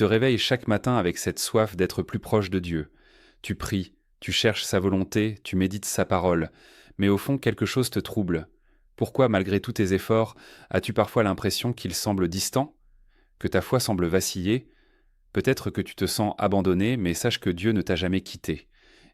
te réveilles chaque matin avec cette soif d'être plus proche de Dieu. Tu pries, tu cherches sa volonté, tu médites sa parole, mais au fond quelque chose te trouble. Pourquoi, malgré tous tes efforts, as-tu parfois l'impression qu'il semble distant, que ta foi semble vaciller? Peut-être que tu te sens abandonné, mais sache que Dieu ne t'a jamais quitté.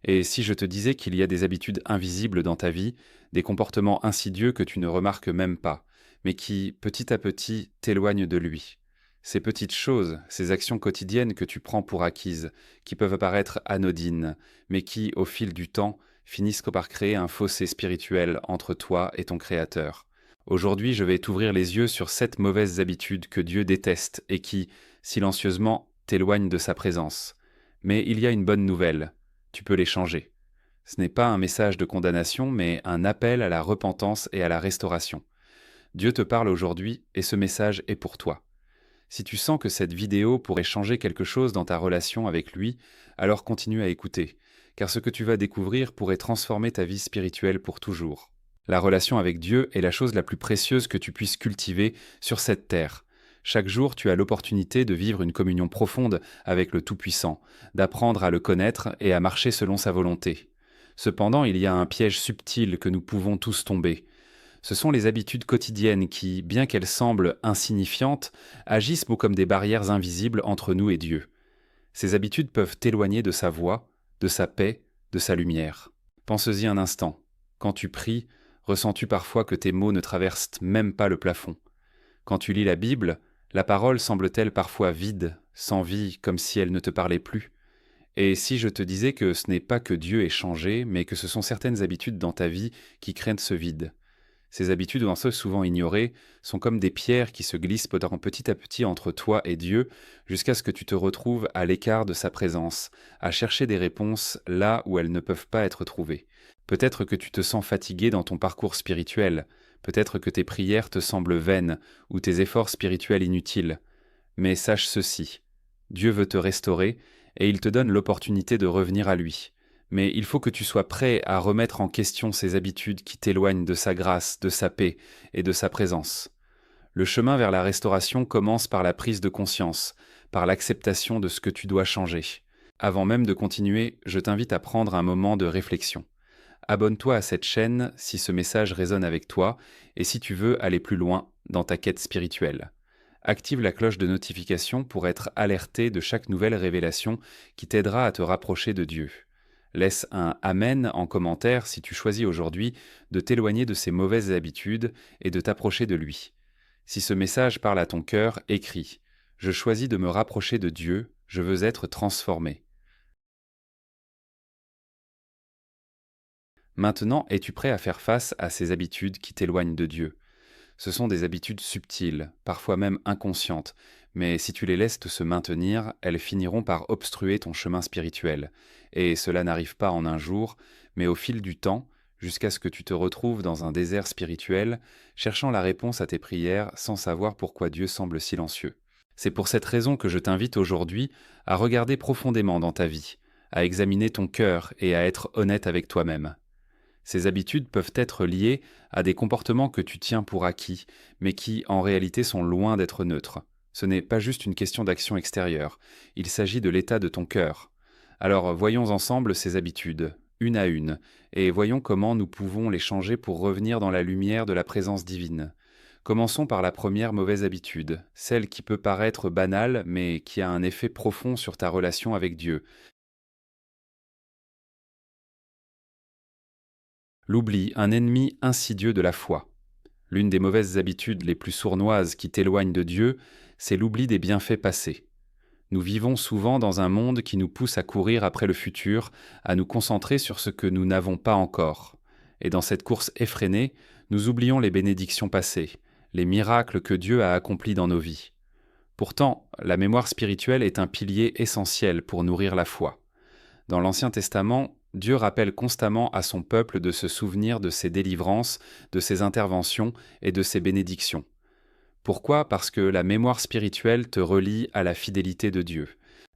Et si je te disais qu'il y a des habitudes invisibles dans ta vie, des comportements insidieux que tu ne remarques même pas, mais qui, petit à petit, t'éloignent de lui. Ces petites choses, ces actions quotidiennes que tu prends pour acquises, qui peuvent paraître anodines, mais qui, au fil du temps, finissent par créer un fossé spirituel entre toi et ton Créateur. Aujourd'hui, je vais t'ouvrir les yeux sur 7 mauvaises habitudes que Dieu déteste et qui, silencieusement, t'éloignent de sa présence. Mais il y a une bonne nouvelle, tu peux les changer. Ce n'est pas un message de condamnation, mais un appel à la repentance et à la restauration. Dieu te parle aujourd'hui et ce message est pour toi. Si tu sens que cette vidéo pourrait changer quelque chose dans ta relation avec lui, alors continue à écouter, car ce que tu vas découvrir pourrait transformer ta vie spirituelle pour toujours. La relation avec Dieu est la chose la plus précieuse que tu puisses cultiver sur cette terre. Chaque jour, tu as l'opportunité de vivre une communion profonde avec le Tout-Puissant, d'apprendre à le connaître et à marcher selon sa volonté. Cependant, il y a un piège subtil que nous pouvons tous tomber. Ce sont les habitudes quotidiennes qui, bien qu'elles semblent insignifiantes, agissent comme des barrières invisibles entre nous et Dieu. Ces habitudes peuvent t'éloigner de sa voix, de sa paix, de sa lumière. Pense-y un instant. Quand tu pries, ressens-tu parfois que tes mots ne traversent même pas le plafond? Quand tu lis la Bible, la parole semble-t-elle parfois vide, sans vie, comme si elle ne te parlait plus? Et si je te disais que ce n'est pas que Dieu ait changé, mais que ce sont certaines habitudes dans ta vie qui créent ce vide? Ces habitudes, en soi souvent ignorées, sont comme des pierres qui se glissent petit à petit entre toi et Dieu, jusqu'à ce que tu te retrouves à l'écart de sa présence, à chercher des réponses là où elles ne peuvent pas être trouvées. Peut-être que tu te sens fatigué dans ton parcours spirituel, peut-être que tes prières te semblent vaines, ou tes efforts spirituels inutiles. Mais sache ceci, Dieu veut te restaurer, et il te donne l'opportunité de revenir à lui. Mais il faut que tu sois prêt à remettre en question ces habitudes qui t'éloignent de sa grâce, de sa paix et de sa présence. Le chemin vers la restauration commence par la prise de conscience, par l'acceptation de ce que tu dois changer. Avant même de continuer, je t'invite à prendre un moment de réflexion. Abonne-toi à cette chaîne si ce message résonne avec toi et si tu veux aller plus loin dans ta quête spirituelle. Active la cloche de notification pour être alerté de chaque nouvelle révélation qui t'aidera à te rapprocher de Dieu. Laisse un Amen en commentaire si tu choisis aujourd'hui de t'éloigner de ces mauvaises habitudes et de t'approcher de lui. Si ce message parle à ton cœur, écris « Je choisis de me rapprocher de Dieu, je veux être transformé ». Maintenant, es-tu prêt à faire face à ces habitudes qui t'éloignent de Dieu? Ce sont des habitudes subtiles, parfois même inconscientes, mais si tu les laisses se maintenir, elles finiront par obstruer ton chemin spirituel. Et cela n'arrive pas en un jour, mais au fil du temps, jusqu'à ce que tu te retrouves dans un désert spirituel, cherchant la réponse à tes prières sans savoir pourquoi Dieu semble silencieux. C'est pour cette raison que je t'invite aujourd'hui à regarder profondément dans ta vie, à examiner ton cœur et à être honnête avec toi-même. Ces habitudes peuvent être liées à des comportements que tu tiens pour acquis, mais qui, en réalité, sont loin d'être neutres. Ce n'est pas juste une question d'action extérieure, il s'agit de l'état de ton cœur. Alors, voyons ensemble ces habitudes, une à une, et voyons comment nous pouvons les changer pour revenir dans la lumière de la présence divine. Commençons par la première mauvaise habitude, celle qui peut paraître banale, mais qui a un effet profond sur ta relation avec Dieu. L'oubli, un ennemi insidieux de la foi. L'une des mauvaises habitudes les plus sournoises qui t'éloignent de Dieu, c'est l'oubli des bienfaits passés. Nous vivons souvent dans un monde qui nous pousse à courir après le futur, à nous concentrer sur ce que nous n'avons pas encore. Et dans cette course effrénée, nous oublions les bénédictions passées, les miracles que Dieu a accomplis dans nos vies. Pourtant, la mémoire spirituelle est un pilier essentiel pour nourrir la foi. Dans l'Ancien Testament, Dieu rappelle constamment à son peuple de se souvenir de ses délivrances, de ses interventions et de ses bénédictions. Pourquoi? Parce que la mémoire spirituelle te relie à la fidélité de Dieu.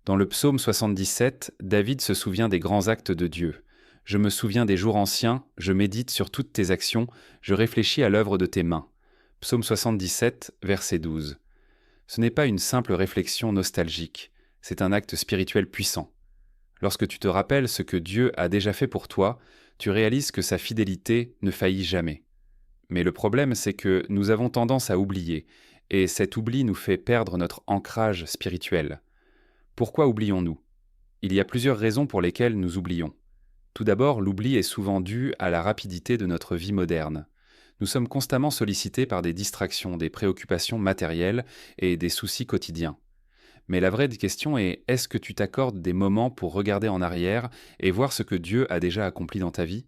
Dans le psaume 77, David se souvient des grands actes de Dieu. « Je me souviens des jours anciens, je médite sur toutes tes actions, je réfléchis à l'œuvre de tes mains. » Psaume 77, verset 12. Ce n'est pas une simple réflexion nostalgique, C'est un acte spirituel puissant. Lorsque tu te rappelles ce que Dieu a déjà fait pour toi, tu réalises que sa fidélité ne faillit jamais. Mais le problème, c'est que nous avons tendance à oublier, et cet oubli nous fait perdre notre ancrage spirituel. Pourquoi oublions-nous? Il y a plusieurs raisons pour lesquelles nous oublions. Tout d'abord, l'oubli est souvent dû à la rapidité de notre vie moderne. Nous sommes constamment sollicités par des distractions, des préoccupations matérielles et des soucis quotidiens. Mais la vraie question est, est-ce que tu t'accordes des moments pour regarder en arrière et voir ce que Dieu a déjà accompli dans ta vie?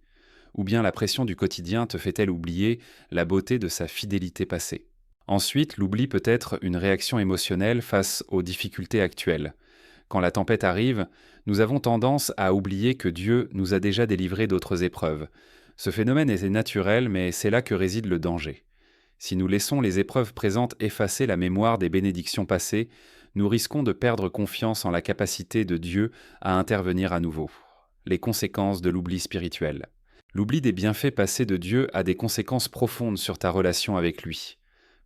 Ou bien la pression du quotidien te fait-elle oublier la beauté de sa fidélité passée? Ensuite, l'oubli peut être une réaction émotionnelle face aux difficultés actuelles. Quand la tempête arrive, nous avons tendance à oublier que Dieu nous a déjà délivrés d'autres épreuves. Ce phénomène est naturel, mais c'est là que réside le danger. Si nous laissons les épreuves présentes effacer la mémoire des bénédictions passées, nous risquons de perdre confiance en la capacité de Dieu à intervenir à nouveau. Les conséquences de l'oubli spirituel. L'oubli des bienfaits passés de Dieu a des conséquences profondes sur ta relation avec lui.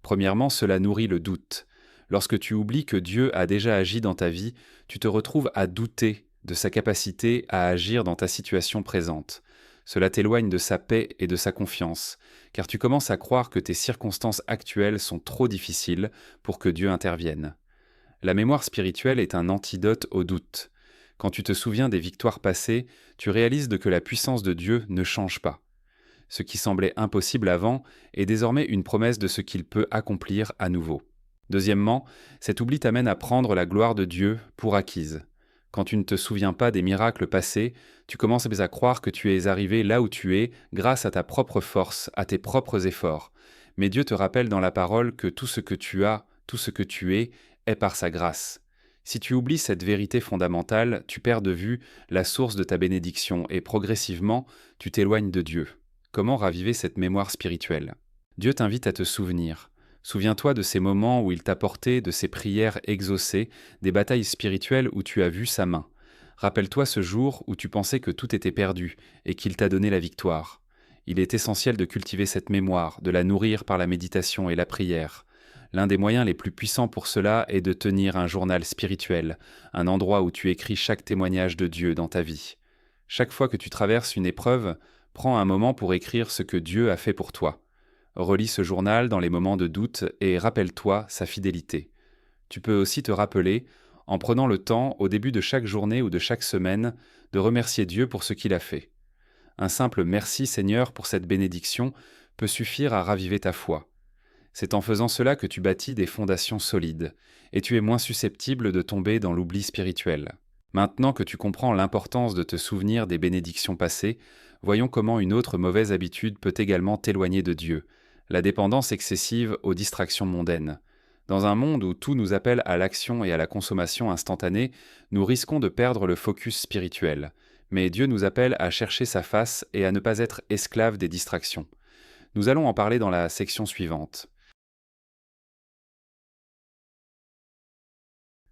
Premièrement, cela nourrit le doute. Lorsque tu oublies que Dieu a déjà agi dans ta vie, tu te retrouves à douter de sa capacité à agir dans ta situation présente. Cela t'éloigne de sa paix et de sa confiance, car tu commences à croire que tes circonstances actuelles sont trop difficiles pour que Dieu intervienne. La mémoire spirituelle est un antidote au doute. Quand tu te souviens des victoires passées, tu réalises que la puissance de Dieu ne change pas. Ce qui semblait impossible avant est désormais une promesse de ce qu'il peut accomplir à nouveau. Deuxièmement, cet oubli t'amène à prendre la gloire de Dieu pour acquise. Quand tu ne te souviens pas des miracles passés, tu commences à croire que tu es arrivé là où tu es grâce à ta propre force, à tes propres efforts. Mais Dieu te rappelle dans la parole que tout ce que tu as, tout ce que tu est par sa grâce. Si tu oublies cette vérité fondamentale, tu perds de vue la source de ta bénédiction et progressivement, tu t'éloignes de Dieu. Comment raviver cette mémoire spirituelle? Dieu t'invite à te souvenir. Souviens-toi de ces moments où il t'a porté, de ces prières exaucées, des batailles spirituelles où tu as vu sa main. Rappelle-toi ce jour où tu pensais que tout était perdu et qu'il t'a donné la victoire. Il est essentiel de cultiver cette mémoire, de la nourrir par la méditation et la prière. L'un des moyens les plus puissants pour cela est de tenir un journal spirituel, un endroit où tu écris chaque témoignage de Dieu dans ta vie. Chaque fois que tu traverses une épreuve, prends un moment pour écrire ce que Dieu a fait pour toi. Relis ce journal dans les moments de doute et rappelle-toi sa fidélité. Tu peux aussi te rappeler, en prenant le temps, au début de chaque journée ou de chaque semaine, de remercier Dieu pour ce qu'il a fait. Un simple merci Seigneur pour cette bénédiction peut suffire à raviver ta foi. C'est en faisant cela que tu bâtis des fondations solides, et tu es moins susceptible de tomber dans l'oubli spirituel. Maintenant que tu comprends l'importance de te souvenir des bénédictions passées, voyons comment une autre mauvaise habitude peut également t'éloigner de Dieu, la dépendance excessive aux distractions mondaines. Dans un monde où tout nous appelle à l'action et à la consommation instantanée, nous risquons de perdre le focus spirituel. Mais Dieu nous appelle à chercher sa face et à ne pas être esclaves des distractions. Nous allons en parler dans la section suivante.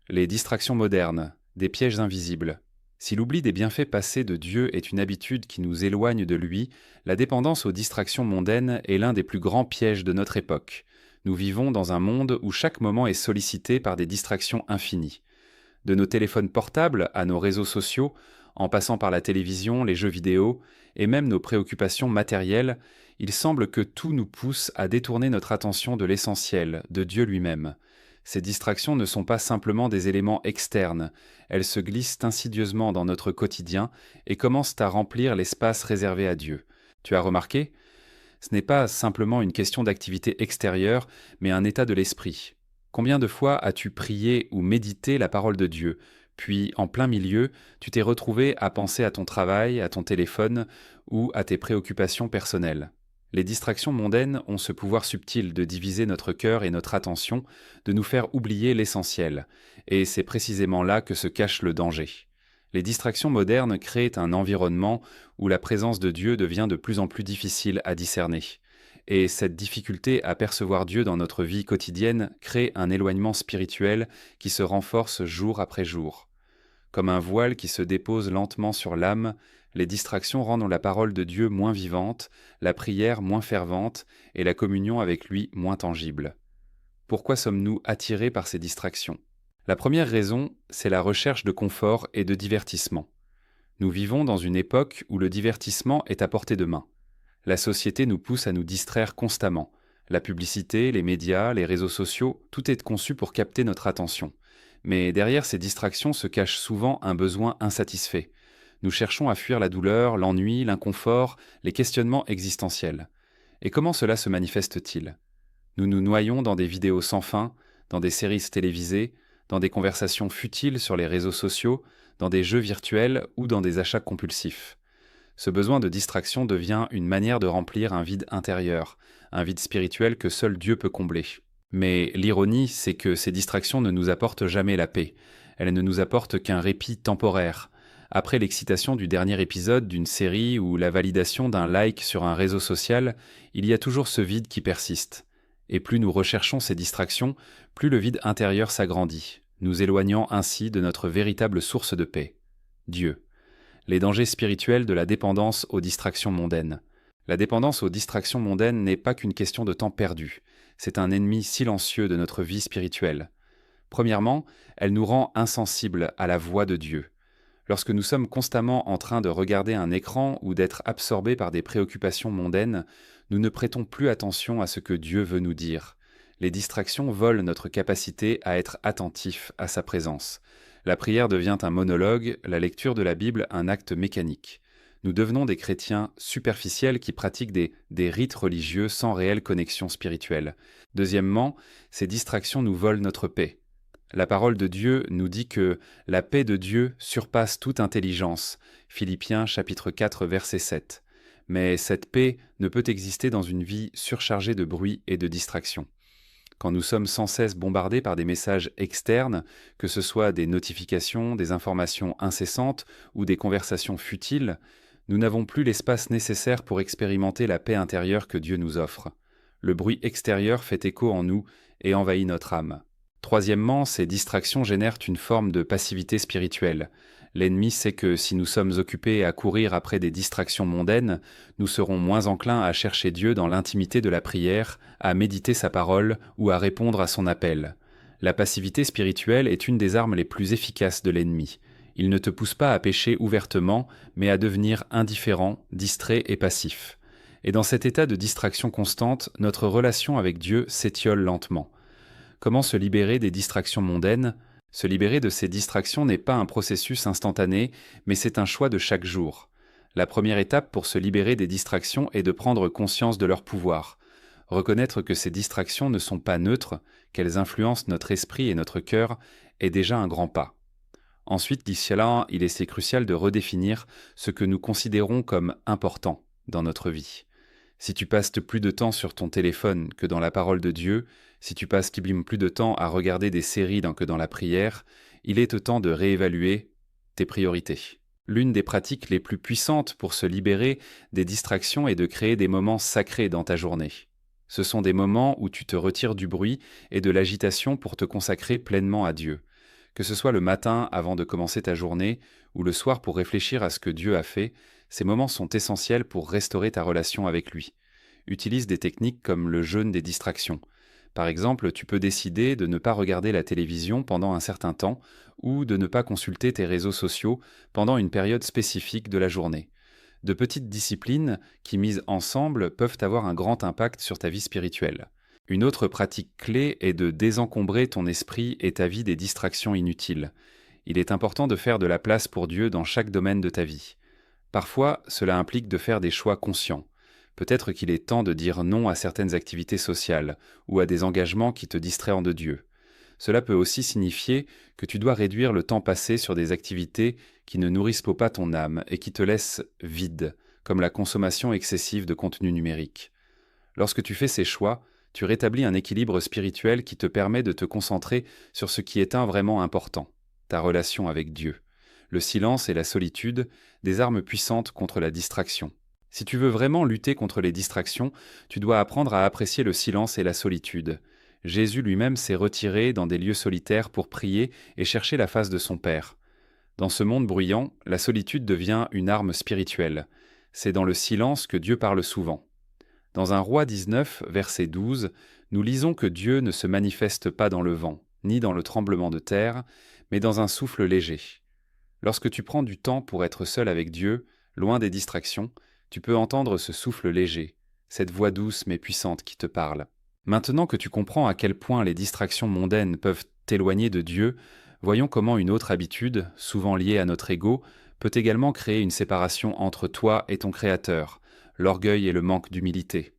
Les distractions modernes, des pièges invisibles. Si l'oubli des bienfaits passés de Dieu est une habitude qui nous éloigne de lui, la dépendance aux distractions mondaines est l'un des plus grands pièges de notre époque. Nous vivons dans un monde où chaque moment est sollicité par des distractions infinies. De nos téléphones portables à nos réseaux sociaux, en passant par la télévision, les jeux vidéo et même nos préoccupations matérielles, il semble que tout nous pousse à détourner notre attention de l'essentiel, de Dieu lui-même. Ces distractions ne sont pas simplement des éléments externes, elles se glissent insidieusement dans notre quotidien et commencent à remplir l'espace réservé à Dieu. Tu as remarqué? Ce n'est pas simplement une question d'activité extérieure, mais un état de l'esprit. Combien de fois as-tu prié ou médité la parole de Dieu, puis en plein milieu, tu t'es retrouvé à penser à ton travail, à ton téléphone ou à tes préoccupations personnelles? Les distractions mondaines ont ce pouvoir subtil de diviser notre cœur et notre attention, de nous faire oublier l'essentiel, et c'est précisément là que se cache le danger. Les distractions modernes créent un environnement où la présence de Dieu devient de plus en plus difficile à discerner. Et cette difficulté à percevoir Dieu dans notre vie quotidienne crée un éloignement spirituel qui se renforce jour après jour. Comme un voile qui se dépose lentement sur l'âme, les distractions rendent la parole de Dieu moins vivante, la prière moins fervente et la communion avec lui moins tangible. Pourquoi sommes-nous attirés par ces distractions? La première raison, c'est la recherche de confort et de divertissement. Nous vivons dans une époque où le divertissement est à portée de main. La société nous pousse à nous distraire constamment. La publicité, les médias, les réseaux sociaux, tout est conçu pour capter notre attention. Mais derrière ces distractions se cache souvent un besoin insatisfait. Nous cherchons à fuir la douleur, l'ennui, l'inconfort, les questionnements existentiels. Et comment cela se manifeste-t-il? Nous nous noyons dans des vidéos sans fin, dans des séries télévisées, dans des conversations futiles sur les réseaux sociaux, dans des jeux virtuels ou dans des achats compulsifs. Ce besoin de distraction devient une manière de remplir un vide intérieur, un vide spirituel que seul Dieu peut combler. Mais l'ironie, c'est que ces distractions ne nous apportent jamais la paix. Elles ne nous apportent qu'un répit temporaire. Après l'excitation du dernier épisode d'une série ou la validation d'un like sur un réseau social, il y a toujours ce vide qui persiste. Et plus nous recherchons ces distractions, plus le vide intérieur s'agrandit, nous éloignant ainsi de notre véritable source de paix, Dieu. Les dangers spirituels de la dépendance aux distractions mondaines. La dépendance aux distractions mondaines n'est pas qu'une question de temps perdu, c'est un ennemi silencieux de notre vie spirituelle. Premièrement, elle nous rend insensibles à la voix de Dieu. Lorsque nous sommes constamment en train de regarder un écran ou d'être absorbés par des préoccupations mondaines, nous ne prêtons plus attention à ce que Dieu veut nous dire. Les distractions volent notre capacité à être attentifs à sa présence. La prière devient un monologue, la lecture de la Bible un acte mécanique. Nous devenons des chrétiens superficiels qui pratiquent des rites religieux sans réelle connexion spirituelle. Deuxièmement, ces distractions nous volent notre paix. La parole de Dieu nous dit que la paix de Dieu surpasse toute intelligence. Philippiens chapitre 4 verset 7. Mais cette paix ne peut exister dans une vie surchargée de bruit et de distractions. Quand nous sommes sans cesse bombardés par des messages externes, que ce soit des notifications, des informations incessantes ou des conversations futiles, nous n'avons plus l'espace nécessaire pour expérimenter la paix intérieure que Dieu nous offre. Le bruit extérieur fait écho en nous et envahit notre âme. Troisièmement, ces distractions génèrent une forme de passivité spirituelle. L'ennemi sait que si nous sommes occupés à courir après des distractions mondaines, nous serons moins enclins à chercher Dieu dans l'intimité de la prière, à méditer sa parole ou à répondre à son appel. La passivité spirituelle est une des armes les plus efficaces de l'ennemi. Il ne te pousse pas à pécher ouvertement, mais à devenir indifférent, distrait et passif. Et dans cet état de distraction constante, notre relation avec Dieu s'étiole lentement. Comment se libérer des distractions mondaines? Se libérer de ces distractions n'est pas un processus instantané, mais c'est un choix de chaque jour. La première étape pour se libérer des distractions est de prendre conscience de leur pouvoir. Reconnaître que ces distractions ne sont pas neutres, qu'elles influencent notre esprit et notre cœur, est déjà un grand pas. Ensuite, d'ici là, il est crucial de redéfinir ce que nous considérons comme important dans notre vie. Si tu passes plus de temps sur ton téléphone que dans la parole de Dieu, si tu passes plus de temps à regarder des séries que dans la prière, il est temps de réévaluer tes priorités. L'une des pratiques les plus puissantes pour se libérer des distractions est de créer des moments sacrés dans ta journée. Ce sont des moments où tu te retires du bruit et de l'agitation pour te consacrer pleinement à Dieu. Que ce soit le matin avant de commencer ta journée ou le soir pour réfléchir à ce que Dieu a fait, ces moments sont essentiels pour restaurer ta relation avec lui. Utilise des techniques comme le jeûne des distractions. Par exemple, tu peux décider de ne pas regarder la télévision pendant un certain temps ou de ne pas consulter tes réseaux sociaux pendant une période spécifique de la journée. De petites disciplines qui, mises ensemble, peuvent avoir un grand impact sur ta vie spirituelle. Une autre pratique clé est de désencombrer ton esprit et ta vie des distractions inutiles. Il est important de faire de la place pour Dieu dans chaque domaine de ta vie. Parfois, cela implique de faire des choix conscients. Peut-être qu'il est temps de dire non à certaines activités sociales ou à des engagements qui te distraient de Dieu. Cela peut aussi signifier que tu dois réduire le temps passé sur des activités qui ne nourrissent pas ton âme et qui te laissent vide, comme la consommation excessive de contenu numérique. Lorsque tu fais ces choix, tu rétablis un équilibre spirituel qui te permet de te concentrer sur ce qui est vraiment important, ta relation avec Dieu. Le silence et la solitude, des armes puissantes contre la distraction. Si tu veux vraiment lutter contre les distractions, tu dois apprendre à apprécier le silence et la solitude. Jésus lui-même s'est retiré dans des lieux solitaires pour prier et chercher la face de son Père. Dans ce monde bruyant, la solitude devient une arme spirituelle. C'est dans le silence que Dieu parle souvent. Dans un Roi 19, verset 12, nous lisons que Dieu ne se manifeste pas dans le vent. ni dans le tremblement de terre, mais dans un souffle léger. Lorsque tu prends du temps pour être seul avec Dieu, loin des distractions, tu peux entendre ce souffle léger, cette voix douce mais puissante qui te parle. Maintenant que tu comprends à quel point les distractions mondaines peuvent t'éloigner de Dieu, voyons comment une autre habitude, souvent liée à notre ego, peut également créer une séparation entre toi et ton Créateur, l'orgueil et le manque d'humilité.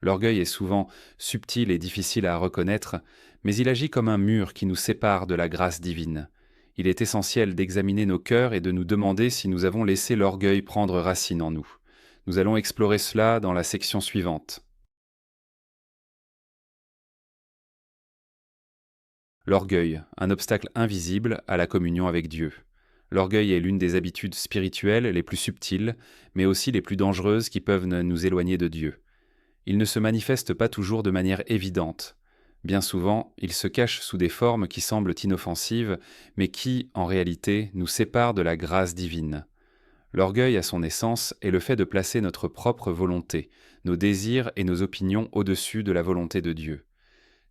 L'orgueil est souvent subtil et difficile à reconnaître, mais il agit comme un mur qui nous sépare de la grâce divine. Il est essentiel d'examiner nos cœurs et de nous demander si nous avons laissé l'orgueil prendre racine en nous. Nous allons explorer cela dans la section suivante. L'orgueil, un obstacle invisible à la communion avec Dieu. L'orgueil est l'une des habitudes spirituelles les plus subtiles, mais aussi les plus dangereuses qui peuvent nous éloigner de Dieu. Il ne se manifeste pas toujours de manière évidente. Bien souvent, il se cache sous des formes qui semblent inoffensives, mais qui, en réalité, nous séparent de la grâce divine. L'orgueil, à son essence, est le fait de placer notre propre volonté, nos désirs et nos opinions au-dessus de la volonté de Dieu.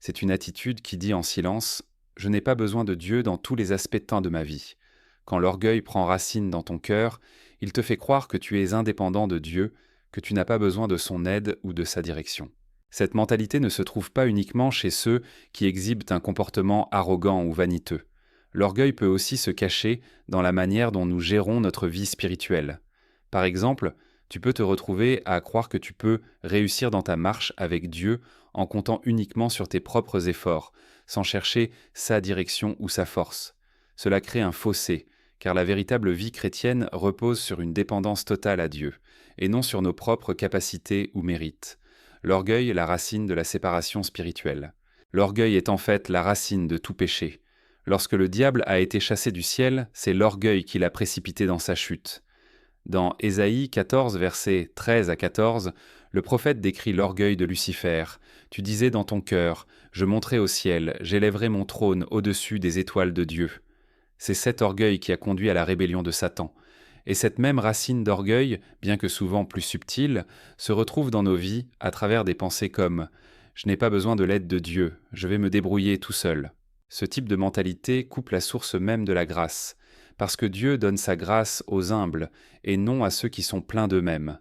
C'est une attitude qui dit en silence « Je n'ai pas besoin de Dieu dans tous les aspects de ma vie ». Quand l'orgueil prend racine dans ton cœur, il te fait croire que tu es indépendant de Dieu, que tu n'as pas besoin de son aide ou de sa direction. Cette mentalité ne se trouve pas uniquement chez ceux qui exhibent un comportement arrogant ou vaniteux. L'orgueil peut aussi se cacher dans la manière dont nous gérons notre vie spirituelle. Par exemple, tu peux te retrouver à croire que tu peux réussir dans ta marche avec Dieu en comptant uniquement sur tes propres efforts, sans chercher sa direction ou sa force. Cela crée un fossé, car la véritable vie chrétienne repose sur une dépendance totale à Dieu, et non sur nos propres capacités ou mérites. L'orgueil est la racine de la séparation spirituelle. L'orgueil est en fait la racine de tout péché. Lorsque le diable a été chassé du ciel, c'est l'orgueil qui l'a précipité dans sa chute. Dans Ésaïe 14, versets 13 à 14, le prophète décrit l'orgueil de Lucifer. Tu disais dans ton cœur, je monterai au ciel, j'élèverai mon trône au-dessus des étoiles de Dieu. C'est cet orgueil qui a conduit à la rébellion de Satan. Et cette même racine d'orgueil, bien que souvent plus subtile, se retrouve dans nos vies à travers des pensées comme « Je n'ai pas besoin de l'aide de Dieu, je vais me débrouiller tout seul ». Ce type de mentalité coupe la source même de la grâce, parce que Dieu donne sa grâce aux humbles et non à ceux qui sont pleins d'eux-mêmes.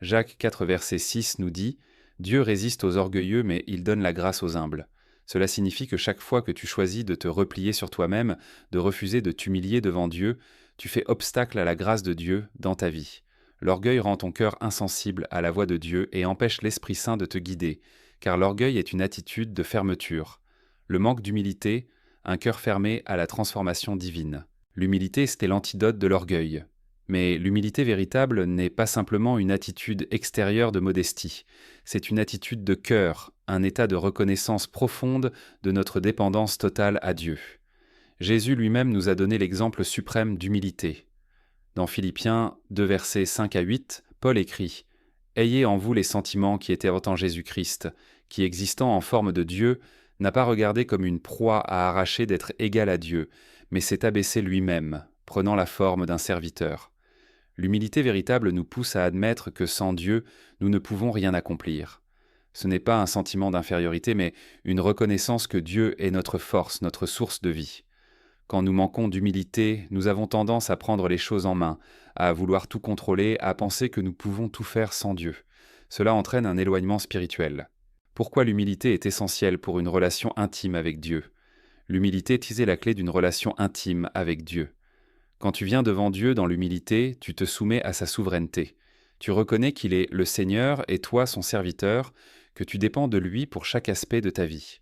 Jacques 4, verset 6 nous dit « Dieu résiste aux orgueilleux, mais il donne la grâce aux humbles ». Cela signifie que chaque fois que tu choisis de te replier sur toi-même, de refuser de t'humilier devant Dieu, tu fais obstacle à la grâce de Dieu dans ta vie. L'orgueil rend ton cœur insensible à la voix de Dieu et empêche l'Esprit Saint de te guider, car l'orgueil est une attitude de fermeture. Le manque d'humilité, un cœur fermé à la transformation divine. L'humilité, c'était l'antidote de l'orgueil. Mais l'humilité véritable n'est pas simplement une attitude extérieure de modestie. C'est une attitude de cœur, un état de reconnaissance profonde de notre dépendance totale à Dieu. Jésus lui-même nous a donné l'exemple suprême d'humilité. Dans Philippiens 2, versets 5 à 8, Paul écrit « Ayez en vous les sentiments qui étaient en Jésus-Christ, qui, existant en forme de Dieu, n'a pas regardé comme une proie à arracher d'être égal à Dieu, mais s'est abaissé lui-même, prenant la forme d'un serviteur. » L'humilité véritable nous pousse à admettre que sans Dieu, nous ne pouvons rien accomplir. Ce n'est pas un sentiment d'infériorité, mais une reconnaissance que Dieu est notre force, notre source de vie. Quand nous manquons d'humilité, nous avons tendance à prendre les choses en main, à vouloir tout contrôler, à penser que nous pouvons tout faire sans Dieu. Cela entraîne un éloignement spirituel. Pourquoi l'humilité est essentielle pour une relation intime avec Dieu? L'humilité est la clé d'une relation intime avec Dieu. Quand tu viens devant Dieu dans l'humilité, tu te soumets à sa souveraineté. Tu reconnais qu'il est le Seigneur et toi son serviteur, que tu dépends de lui pour chaque aspect de ta vie.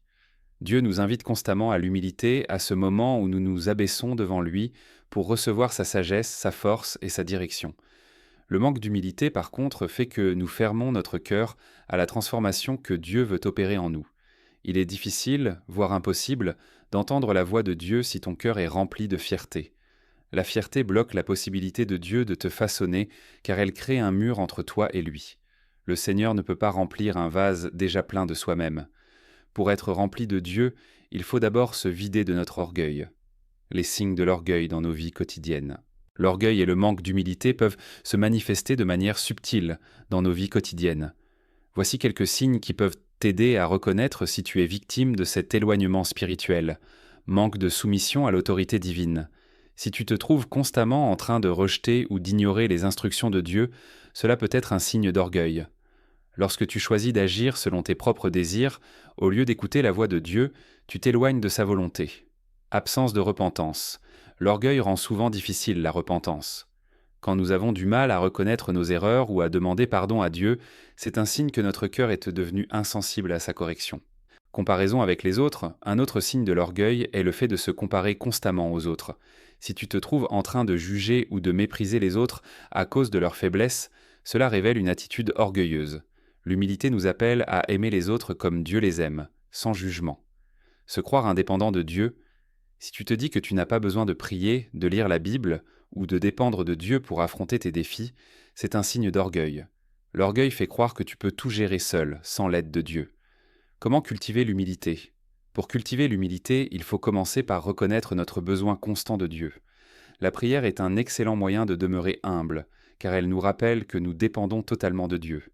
Dieu nous invite constamment à l'humilité, à ce moment où nous nous abaissons devant lui pour recevoir sa sagesse, sa force et sa direction. Le manque d'humilité, par contre, fait que nous fermons notre cœur à la transformation que Dieu veut opérer en nous. Il est difficile, voire impossible, d'entendre la voix de Dieu si ton cœur est rempli de fierté. La fierté bloque la possibilité de Dieu de te façonner, car elle crée un mur entre toi et lui. Le Seigneur ne peut pas remplir un vase déjà plein de soi-même. Pour être rempli de Dieu, il faut d'abord se vider de notre orgueil. Les signes de l'orgueil dans nos vies quotidiennes. L'orgueil et le manque d'humilité peuvent se manifester de manière subtile dans nos vies quotidiennes. Voici quelques signes qui peuvent t'aider à reconnaître si tu es victime de cet éloignement spirituel. manque de soumission à l'autorité divine. Si tu te trouves constamment en train de rejeter ou d'ignorer les instructions de Dieu, cela peut être un signe d'orgueil. Lorsque tu choisis d'agir selon tes propres désirs, au lieu d'écouter la voix de Dieu, tu t'éloignes de sa volonté. Absence de repentance. L'orgueil rend souvent difficile la repentance. Quand nous avons du mal à reconnaître nos erreurs ou à demander pardon à Dieu, c'est un signe que notre cœur est devenu insensible à sa correction. Comparaison avec les autres, un autre signe de l'orgueil est le fait de se comparer constamment aux autres. Si tu te trouves en train de juger ou de mépriser les autres à cause de leurs faiblesses, cela révèle une attitude orgueilleuse. L'humilité nous appelle à aimer les autres comme Dieu les aime, sans jugement. Se croire indépendant de Dieu, si tu te dis que tu n'as pas besoin de prier, de lire la Bible ou de dépendre de Dieu pour affronter tes défis, c'est un signe d'orgueil. L'orgueil fait croire que tu peux tout gérer seul, sans l'aide de Dieu. Comment cultiver l'humilité ? Pour cultiver l'humilité, il faut commencer par reconnaître notre besoin constant de Dieu. La prière est un excellent moyen de demeurer humble, car elle nous rappelle que nous dépendons totalement de Dieu.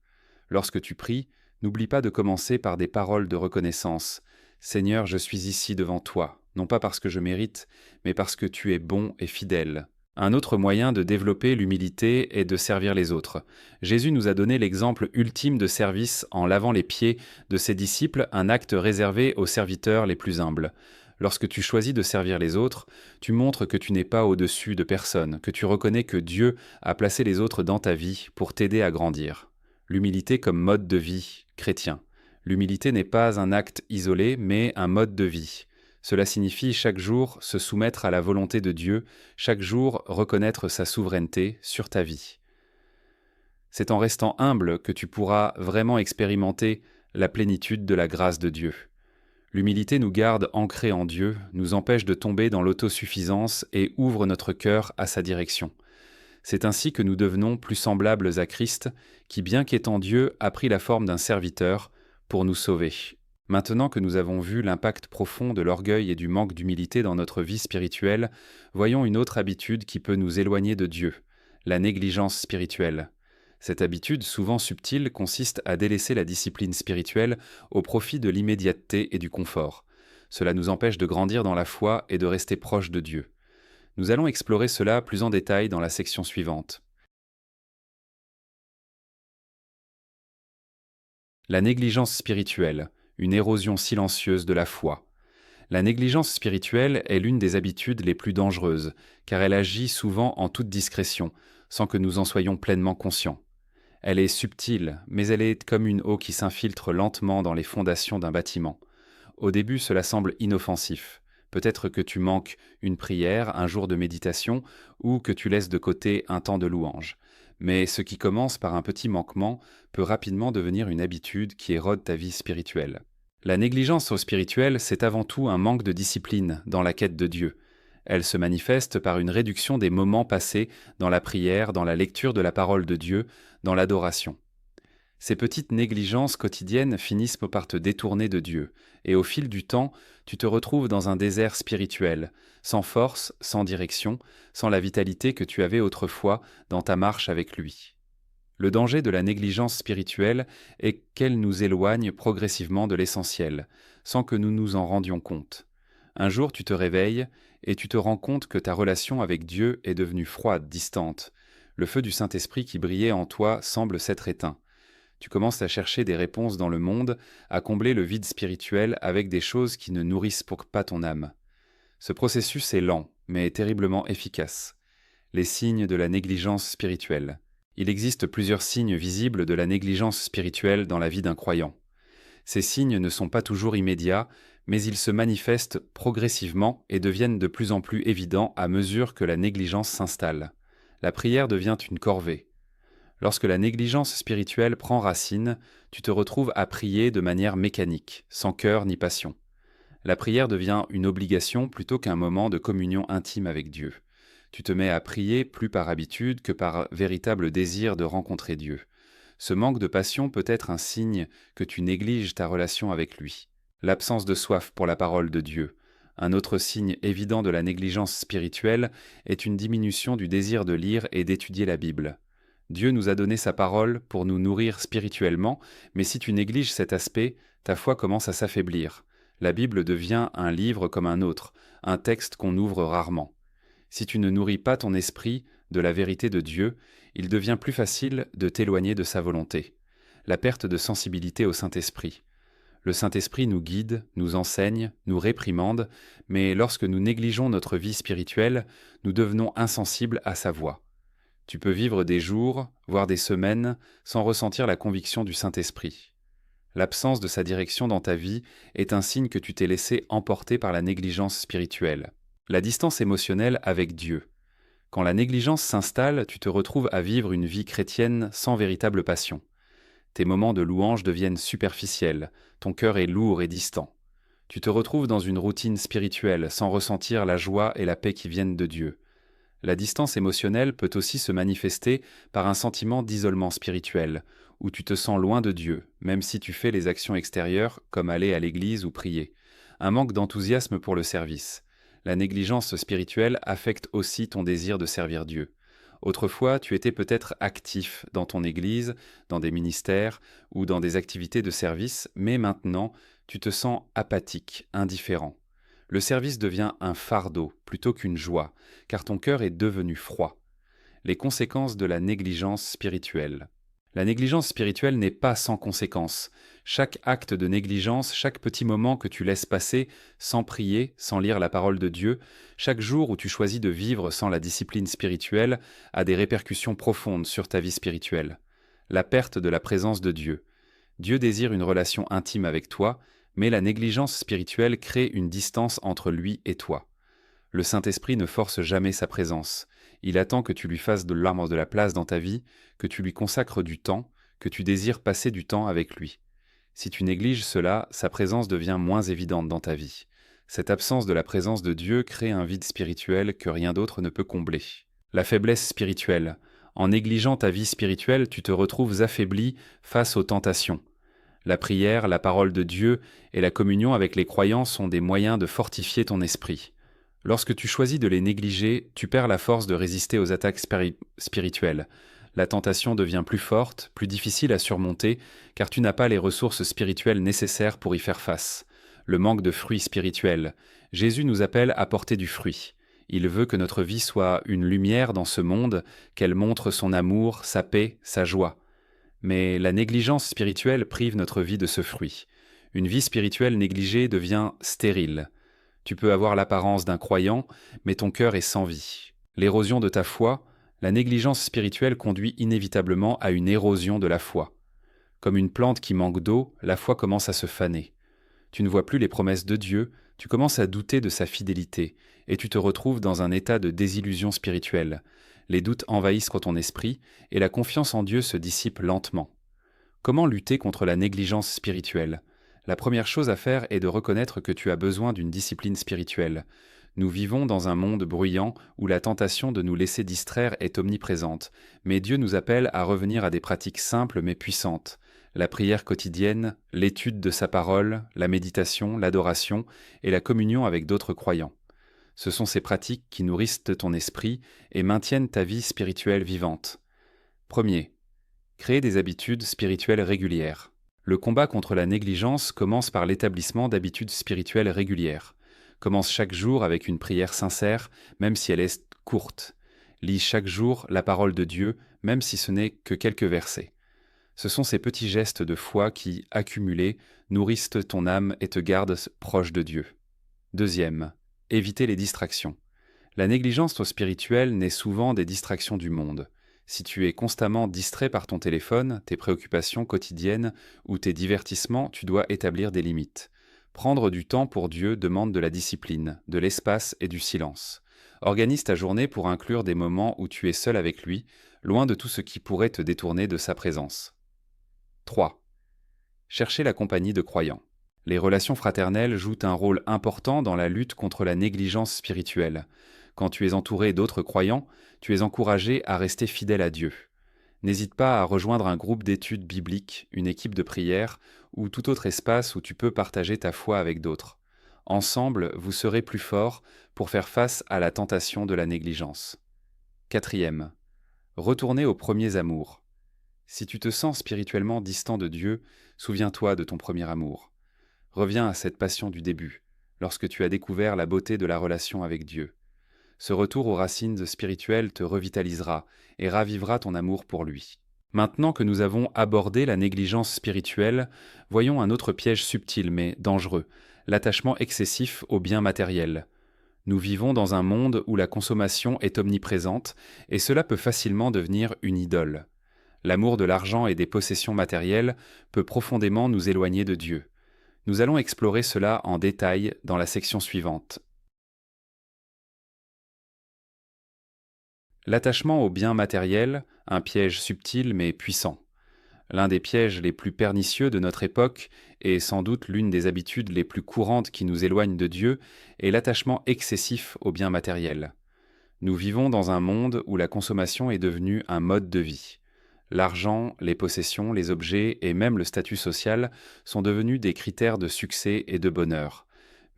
Lorsque tu pries, n'oublie pas de commencer par des paroles de reconnaissance. « Seigneur, je suis ici devant toi, non pas parce que je mérite, mais parce que tu es bon et fidèle. » Un autre moyen de développer l'humilité est de servir les autres. Jésus nous a donné l'exemple ultime de service en lavant les pieds de ses disciples, un acte réservé aux serviteurs les plus humbles. Lorsque tu choisis de servir les autres, tu montres que tu n'es pas au-dessus de personne, que tu reconnais que Dieu a placé les autres dans ta vie pour t'aider à grandir. L'humilité comme mode de vie chrétien. L'humilité n'est pas un acte isolé, mais un mode de vie. Cela signifie chaque jour se soumettre à la volonté de Dieu, chaque jour reconnaître sa souveraineté sur ta vie. C'est en restant humble que tu pourras vraiment expérimenter la plénitude de la grâce de Dieu. L'humilité nous garde ancrés en Dieu, nous empêche de tomber dans l'autosuffisance et ouvre notre cœur à sa direction. C'est ainsi que nous devenons plus semblables à Christ, qui, bien qu'étant Dieu, a pris la forme d'un serviteur pour nous sauver. Maintenant que nous avons vu l'impact profond de l'orgueil et du manque d'humilité dans notre vie spirituelle, voyons une autre habitude qui peut nous éloigner de Dieu, la négligence spirituelle. Cette habitude, souvent subtile, consiste à délaisser la discipline spirituelle au profit de l'immédiateté et du confort. Cela nous empêche de grandir dans la foi et de rester proche de Dieu. Nous allons explorer cela plus en détail dans la section suivante. La négligence spirituelle, une érosion silencieuse de la foi. La négligence spirituelle est l'une des habitudes les plus dangereuses, car elle agit souvent en toute discrétion, sans que nous en soyons pleinement conscients. Elle est subtile, mais elle est comme une eau qui s'infiltre lentement dans les fondations d'un bâtiment. Au début, cela semble inoffensif. Peut-être que tu manques une prière, un jour de méditation, ou que tu laisses de côté un temps de louange. Mais ce qui commence par un petit manquement peut rapidement devenir une habitude qui érode ta vie spirituelle. La négligence au spirituel, c'est avant tout un manque de discipline dans la quête de Dieu. Elle se manifeste par une réduction des moments passés dans la prière, dans la lecture de la parole de Dieu, dans l'adoration. Ces petites négligences quotidiennes finissent par te détourner de Dieu, et au fil du temps, tu te retrouves dans un désert spirituel, sans force, sans direction, sans la vitalité que tu avais autrefois dans ta marche avec lui. Le danger de la négligence spirituelle est qu'elle nous éloigne progressivement de l'essentiel, sans que nous nous en rendions compte. Un jour, tu te réveilles et tu te rends compte que ta relation avec Dieu est devenue froide, distante. Le feu du Saint-Esprit qui brillait en toi semble s'être éteint. Tu commences à chercher des réponses dans le monde, à combler le vide spirituel avec des choses qui ne nourrissent pas ton âme. Ce processus est lent, mais terriblement efficace. Les signes de la négligence spirituelle. Il existe plusieurs signes visibles de la négligence spirituelle dans la vie d'un croyant. Ces signes ne sont pas toujours immédiats, mais ils se manifestent progressivement et deviennent de plus en plus évidents à mesure que la négligence s'installe. La prière devient une corvée. Lorsque la négligence spirituelle prend racine, tu te retrouves à prier de manière mécanique, sans cœur ni passion. La prière devient une obligation plutôt qu'un moment de communion intime avec Dieu. Tu te mets à prier plus par habitude que par véritable désir de rencontrer Dieu. Ce manque de passion peut être un signe que tu négliges ta relation avec lui. L'absence de soif pour la parole de Dieu. Un autre signe évident de la négligence spirituelle est une diminution du désir de lire et d'étudier la Bible. Dieu nous a donné sa parole pour nous nourrir spirituellement, mais si tu négliges cet aspect, ta foi commence à s'affaiblir. La Bible devient un livre comme un autre, un texte qu'on ouvre rarement. Si tu ne nourris pas ton esprit de la vérité de Dieu, il devient plus facile de t'éloigner de sa volonté. La perte de sensibilité au Saint-Esprit. Le Saint-Esprit nous guide, nous enseigne, nous réprimande, mais lorsque nous négligeons notre vie spirituelle, nous devenons insensibles à sa voix. Tu peux vivre des jours, voire des semaines, sans ressentir la conviction du Saint-Esprit. L'absence de sa direction dans ta vie est un signe que tu t'es laissé emporter par la négligence spirituelle. La distance émotionnelle avec Dieu. Quand la négligence s'installe, tu te retrouves à vivre une vie chrétienne sans véritable passion. Tes moments de louange deviennent superficiels, ton cœur est lourd et distant. Tu te retrouves dans une routine spirituelle sans ressentir la joie et la paix qui viennent de Dieu. La distance émotionnelle peut aussi se manifester par un sentiment d'isolement spirituel, où tu te sens loin de Dieu, même si tu fais les actions extérieures comme aller à l'église ou prier. Un manque d'enthousiasme pour le service. La négligence spirituelle affecte aussi ton désir de servir Dieu. Autrefois, tu étais peut-être actif dans ton église, dans des ministères ou dans des activités de service, mais maintenant, tu te sens apathique, indifférent. Le service devient un fardeau plutôt qu'une joie, car ton cœur est devenu froid. Les conséquences de la négligence spirituelle. La négligence spirituelle n'est pas sans conséquences. Chaque acte de négligence, chaque petit moment que tu laisses passer sans prier, sans lire la parole de Dieu, chaque jour où tu choisis de vivre sans la discipline spirituelle a des répercussions profondes sur ta vie spirituelle. La perte de la présence de Dieu. Dieu désire une relation intime avec toi, mais la négligence spirituelle crée une distance entre lui et toi. Le Saint-Esprit ne force jamais sa présence. Il attend que tu lui fasses de l'arbre de la place dans ta vie, que tu lui consacres du temps, que tu désires passer du temps avec lui. Si tu négliges cela, sa présence devient moins évidente dans ta vie. Cette absence de la présence de Dieu crée un vide spirituel que rien d'autre ne peut combler. La faiblesse spirituelle. En négligeant ta vie spirituelle, tu te retrouves affaibli face aux tentations. La prière, la parole de Dieu et la communion avec les croyants sont des moyens de fortifier ton esprit. Lorsque tu choisis de les négliger, tu perds la force de résister aux attaques spirituelles. La tentation devient plus forte, plus difficile à surmonter, car tu n'as pas les ressources spirituelles nécessaires pour y faire face. Le manque de fruits spirituels. Jésus nous appelle à porter du fruit. Il veut que notre vie soit une lumière dans ce monde, qu'elle montre son amour, sa paix, sa joie. Mais la négligence spirituelle prive notre vie de ce fruit. Une vie spirituelle négligée devient stérile. Tu peux avoir l'apparence d'un croyant, mais ton cœur est sans vie. L'érosion de ta foi, la négligence spirituelle conduit inévitablement à une érosion de la foi. Comme une plante qui manque d'eau, la foi commence à se faner. Tu ne vois plus les promesses de Dieu, tu commences à douter de sa fidélité, et tu te retrouves dans un état de désillusion spirituelle. Les doutes envahissent ton esprit, et la confiance en Dieu se dissipe lentement. Comment lutter contre la négligence spirituelle ? La première chose à faire est de reconnaître que tu as besoin d'une discipline spirituelle. Nous vivons dans un monde bruyant où la tentation de nous laisser distraire est omniprésente, mais Dieu nous appelle à revenir à des pratiques simples mais puissantes. La prière quotidienne, l'étude de sa parole, la méditation, l'adoration et la communion avec d'autres croyants. Ce sont ces pratiques qui nourrissent ton esprit et maintiennent ta vie spirituelle vivante. Premier, créer des habitudes spirituelles régulières. Le combat contre la négligence commence par l'établissement d'habitudes spirituelles régulières. Commence chaque jour avec une prière sincère, même si elle est courte. Lis chaque jour la parole de Dieu, même si ce n'est que quelques versets. Ce sont ces petits gestes de foi qui, accumulés, nourrissent ton âme et te gardent proche de Dieu. Deuxième, éviter les distractions. La négligence spirituelle naît souvent des distractions du monde. Si tu es constamment distrait par ton téléphone, tes préoccupations quotidiennes ou tes divertissements, tu dois établir des limites. Prendre du temps pour Dieu demande de la discipline, de l'espace et du silence. Organise ta journée pour inclure des moments où tu es seul avec lui, loin de tout ce qui pourrait te détourner de sa présence. 3. Chercher la compagnie de croyants. Les relations fraternelles jouent un rôle important dans la lutte contre la négligence spirituelle. Quand tu es entouré d'autres croyants, tu es encouragé à rester fidèle à Dieu. N'hésite pas à rejoindre un groupe d'études bibliques, une équipe de prière ou tout autre espace où tu peux partager ta foi avec d'autres. Ensemble, vous serez plus forts pour faire face à la tentation de la négligence. 4. Retourner aux premiers amours. Si tu te sens spirituellement distant de Dieu, souviens-toi de ton premier amour. Reviens à cette passion du début, lorsque tu as découvert la beauté de la relation avec Dieu. Ce retour aux racines spirituelles te revitalisera et ravivera ton amour pour lui. Maintenant que nous avons abordé la négligence spirituelle, voyons un autre piège subtil mais dangereux, l'attachement excessif aux biens matériels. Nous vivons dans un monde où la consommation est omniprésente et cela peut facilement devenir une idole. L'amour de l'argent et des possessions matérielles peut profondément nous éloigner de Dieu. Nous allons explorer cela en détail dans la section suivante. L'attachement aux biens matériels, un piège subtil mais puissant. L'un des pièges les plus pernicieux de notre époque, et sans doute l'une des habitudes les plus courantes qui nous éloignent de Dieu, est l'attachement excessif aux biens matériels. Nous vivons dans un monde où la consommation est devenue un mode de vie. L'argent, les possessions, les objets et même le statut social sont devenus des critères de succès et de bonheur.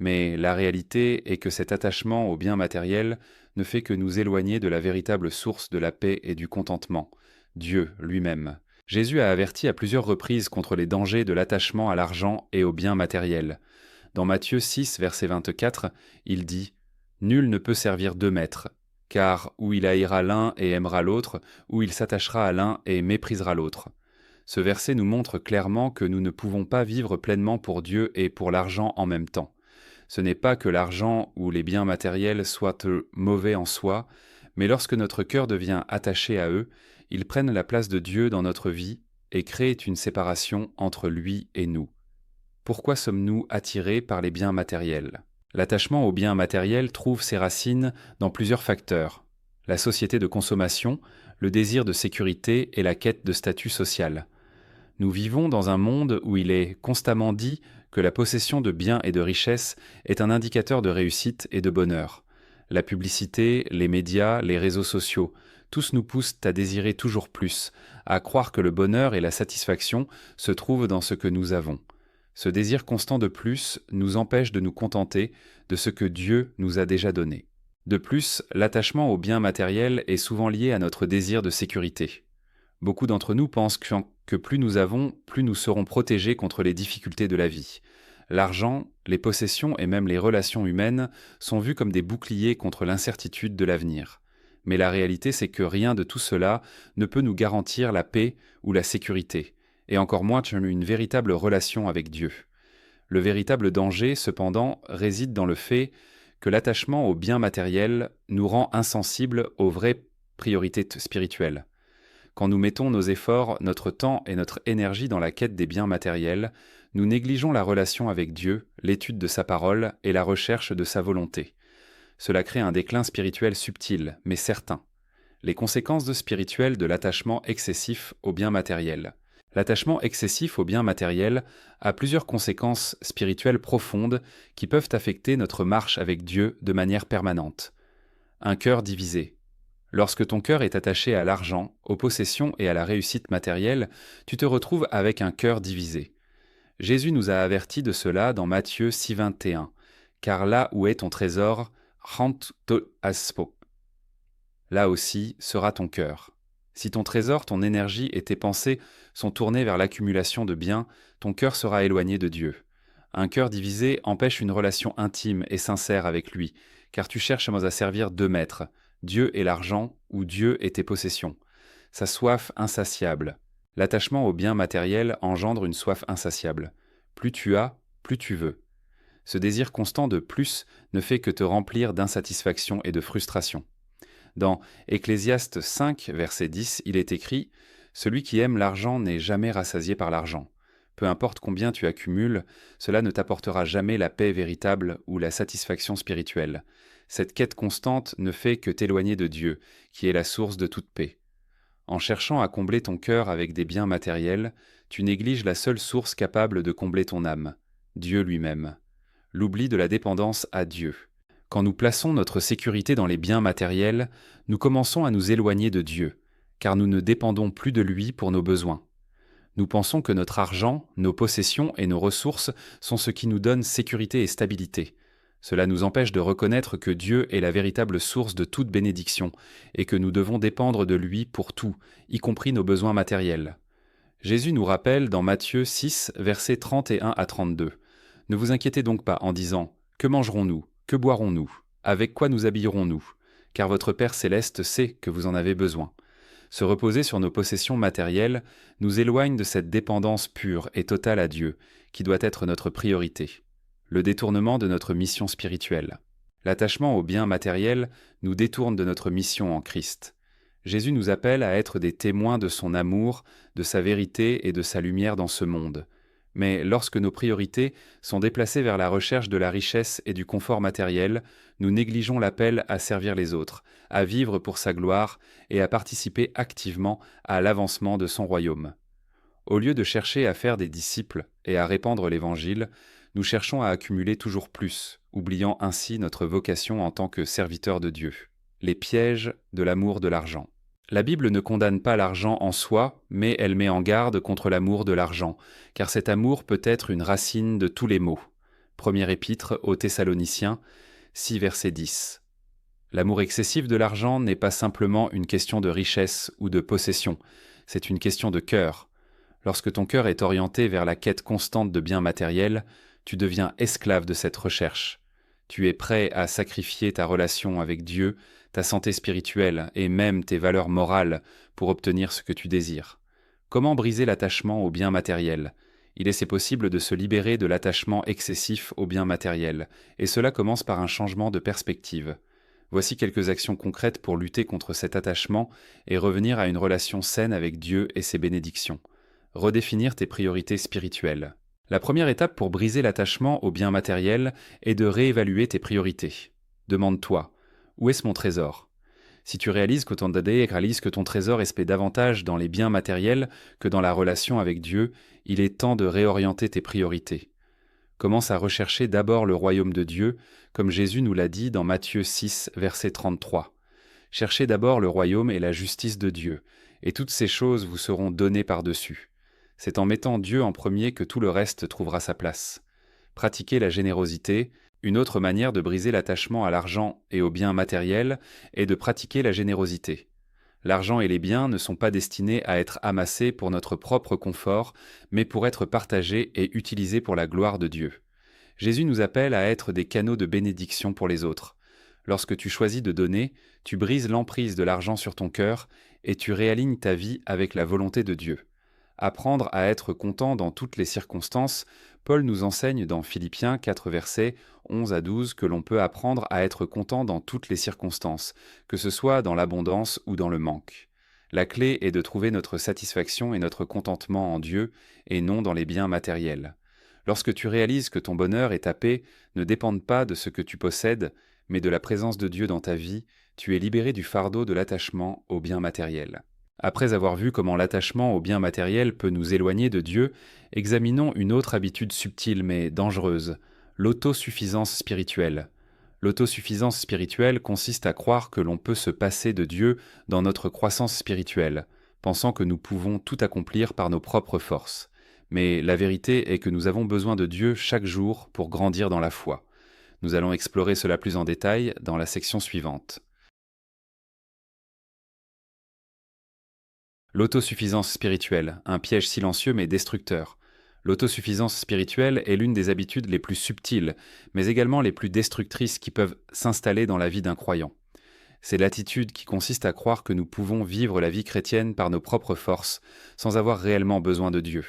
Mais la réalité est que cet attachement aux biens matériels ne fait que nous éloigner de la véritable source de la paix et du contentement, Dieu lui-même. Jésus a averti à plusieurs reprises contre les dangers de l'attachement à l'argent et aux biens matériels. Dans Matthieu 6, verset 24, il dit « Nul ne peut servir deux maîtres, car ou il haïra l'un et aimera l'autre, ou il s'attachera à l'un et méprisera l'autre. » Ce verset nous montre clairement que nous ne pouvons pas vivre pleinement pour Dieu et pour l'argent en même temps. Ce n'est pas que l'argent ou les biens matériels soient mauvais en soi, mais lorsque notre cœur devient attaché à eux, ils prennent la place de Dieu dans notre vie et créent une séparation entre lui et nous. Pourquoi sommes-nous attirés par les biens matériels ? L'attachement aux biens matériels trouve ses racines dans plusieurs facteurs. La société de consommation, le désir de sécurité et la quête de statut social. Nous vivons dans un monde où il est constamment dit que la possession de biens et de richesses est un indicateur de réussite et de bonheur. La publicité, les médias, les réseaux sociaux, tous nous poussent à désirer toujours plus, à croire que le bonheur et la satisfaction se trouvent dans ce que nous avons. Ce désir constant de plus nous empêche de nous contenter de ce que Dieu nous a déjà donné. De plus, l'attachement aux biens matériels est souvent lié à notre désir de sécurité. Beaucoup d'entre nous pensent que plus nous avons, plus nous serons protégés contre les difficultés de la vie. L'argent, les possessions et même les relations humaines sont vus comme des boucliers contre l'incertitude de l'avenir. Mais la réalité, c'est que rien de tout cela ne peut nous garantir la paix ou la sécurité, et encore moins une véritable relation avec Dieu. Le véritable danger, cependant, réside dans le fait que l'attachement aux biens matériels nous rend insensibles aux vraies priorités spirituelles. Quand nous mettons nos efforts, notre temps et notre énergie dans la quête des biens matériels, nous négligeons la relation avec Dieu, l'étude de sa parole et la recherche de sa volonté. Cela crée un déclin spirituel subtil, mais certain. Les conséquences spirituelles de l'attachement excessif aux biens matériels. L'attachement excessif aux biens matériels a plusieurs conséquences spirituelles profondes qui peuvent affecter notre marche avec Dieu de manière permanente. Un cœur divisé. Lorsque ton cœur est attaché à l'argent, aux possessions et à la réussite matérielle, tu te retrouves avec un cœur divisé. Jésus nous a avertis de cela dans Matthieu 6, 21. « Car là où est ton trésor, là aussi sera ton cœur. » Si ton trésor, ton énergie et tes pensées sont tournés vers l'accumulation de biens, ton cœur sera éloigné de Dieu. Un cœur divisé empêche une relation intime et sincère avec lui, car tu cherches à servir deux maîtres, Dieu et l'argent, ou Dieu et tes possessions. Sa soif insatiable. L'attachement aux biens matériels engendre une soif insatiable. Plus tu as, plus tu veux. Ce désir constant de plus ne fait que te remplir d'insatisfaction et de frustration. Dans Ecclésiaste 5, verset 10, il est écrit « Celui qui aime l'argent n'est jamais rassasié par l'argent. Peu importe combien tu accumules, cela ne t'apportera jamais la paix véritable ou la satisfaction spirituelle. Cette quête constante ne fait que t'éloigner de Dieu, qui est la source de toute paix. En cherchant à combler ton cœur avec des biens matériels, tu négliges la seule source capable de combler ton âme, Dieu lui-même. L'oubli de la dépendance à Dieu. Quand nous plaçons notre sécurité dans les biens matériels, nous commençons à nous éloigner de Dieu, car nous ne dépendons plus de lui pour nos besoins. Nous pensons que notre argent, nos possessions et nos ressources sont ce qui nous donne sécurité et stabilité. Cela nous empêche de reconnaître que Dieu est la véritable source de toute bénédiction et que nous devons dépendre de lui pour tout, y compris nos besoins matériels. Jésus nous rappelle dans Matthieu 6, versets 31 à 32. Ne vous inquiétez donc pas en disant « Que mangerons-nous? Que boirons-nous? Avec quoi nous habillerons-nous » car votre Père céleste sait que vous en avez besoin. Se reposer sur nos possessions matérielles nous éloigne de cette dépendance pure et totale à Dieu, qui doit être notre priorité. Le détournement de notre mission spirituelle. L'attachement aux biens matériels nous détourne de notre mission en Christ. Jésus nous appelle à être des témoins de son amour, de sa vérité et de sa lumière dans ce monde. Mais lorsque nos priorités sont déplacées vers la recherche de la richesse et du confort matériel, nous négligeons l'appel à servir les autres, à vivre pour sa gloire et à participer activement à l'avancement de son royaume. Au lieu de chercher à faire des disciples et à répandre l'Évangile, nous cherchons à accumuler toujours plus, oubliant ainsi notre vocation en tant que serviteurs de Dieu. Les pièges de l'amour de l'argent. La Bible ne condamne pas l'argent en soi, mais elle met en garde contre l'amour de l'argent, car cet amour peut être une racine de tous les maux. Première épître aux Thessaloniciens, 6 verset 10. L'amour excessif de l'argent n'est pas simplement une question de richesse ou de possession, c'est une question de cœur. Lorsque ton cœur est orienté vers la quête constante de biens matériels, tu deviens esclave de cette recherche. Tu es prêt à sacrifier ta relation avec Dieu, ta santé spirituelle et même tes valeurs morales pour obtenir ce que tu désires. Comment briser l'attachement aux biens matériels ? Il est possible de se libérer de l'attachement excessif aux biens matériels, et cela commence par un changement de perspective. Voici quelques actions concrètes pour lutter contre cet attachement et revenir à une relation saine avec Dieu et ses bénédictions. Redéfinir tes priorités spirituelles. La première étape pour briser l'attachement aux biens matériels est de réévaluer tes priorités. Demande-toi, où est-ce mon trésor ? Si tu réalises que ton trésor est davantage dans les biens matériels que dans la relation avec Dieu, il est temps de réorienter tes priorités. Commence à rechercher d'abord le royaume de Dieu, comme Jésus nous l'a dit dans Matthieu 6, verset 33. Cherchez d'abord le royaume et la justice de Dieu, et toutes ces choses vous seront données par-dessus. C'est en mettant Dieu en premier que tout le reste trouvera sa place. Pratiquer la générosité. Une autre manière de briser l'attachement à l'argent et aux biens matériels est de pratiquer la générosité. L'argent et les biens ne sont pas destinés à être amassés pour notre propre confort, mais pour être partagés et utilisés pour la gloire de Dieu. Jésus nous appelle à être des canaux de bénédiction pour les autres. Lorsque tu choisis de donner, tu brises l'emprise de l'argent sur ton cœur et tu réalignes ta vie avec la volonté de Dieu. Apprendre à être content dans toutes les circonstances, Paul nous enseigne dans Philippiens 4 versets 11 à 12 que l'on peut apprendre à être content dans toutes les circonstances, que ce soit dans l'abondance ou dans le manque. La clé est de trouver notre satisfaction et notre contentement en Dieu et non dans les biens matériels. Lorsque tu réalises que ton bonheur et ta paix ne dépendent pas de ce que tu possèdes, mais de la présence de Dieu dans ta vie, tu es libéré du fardeau de l'attachement aux biens matériels. Après avoir vu comment l'attachement aux biens matériels peut nous éloigner de Dieu, examinons une autre habitude subtile mais dangereuse, l'autosuffisance spirituelle. L'autosuffisance spirituelle consiste à croire que l'on peut se passer de Dieu dans notre croissance spirituelle, pensant que nous pouvons tout accomplir par nos propres forces. Mais la vérité est que nous avons besoin de Dieu chaque jour pour grandir dans la foi. Nous allons explorer cela plus en détail dans la section suivante. L'autosuffisance spirituelle, un piège silencieux mais destructeur. L'autosuffisance spirituelle est l'une des habitudes les plus subtiles, mais également les plus destructrices qui peuvent s'installer dans la vie d'un croyant. C'est l'attitude qui consiste à croire que nous pouvons vivre la vie chrétienne par nos propres forces, sans avoir réellement besoin de Dieu.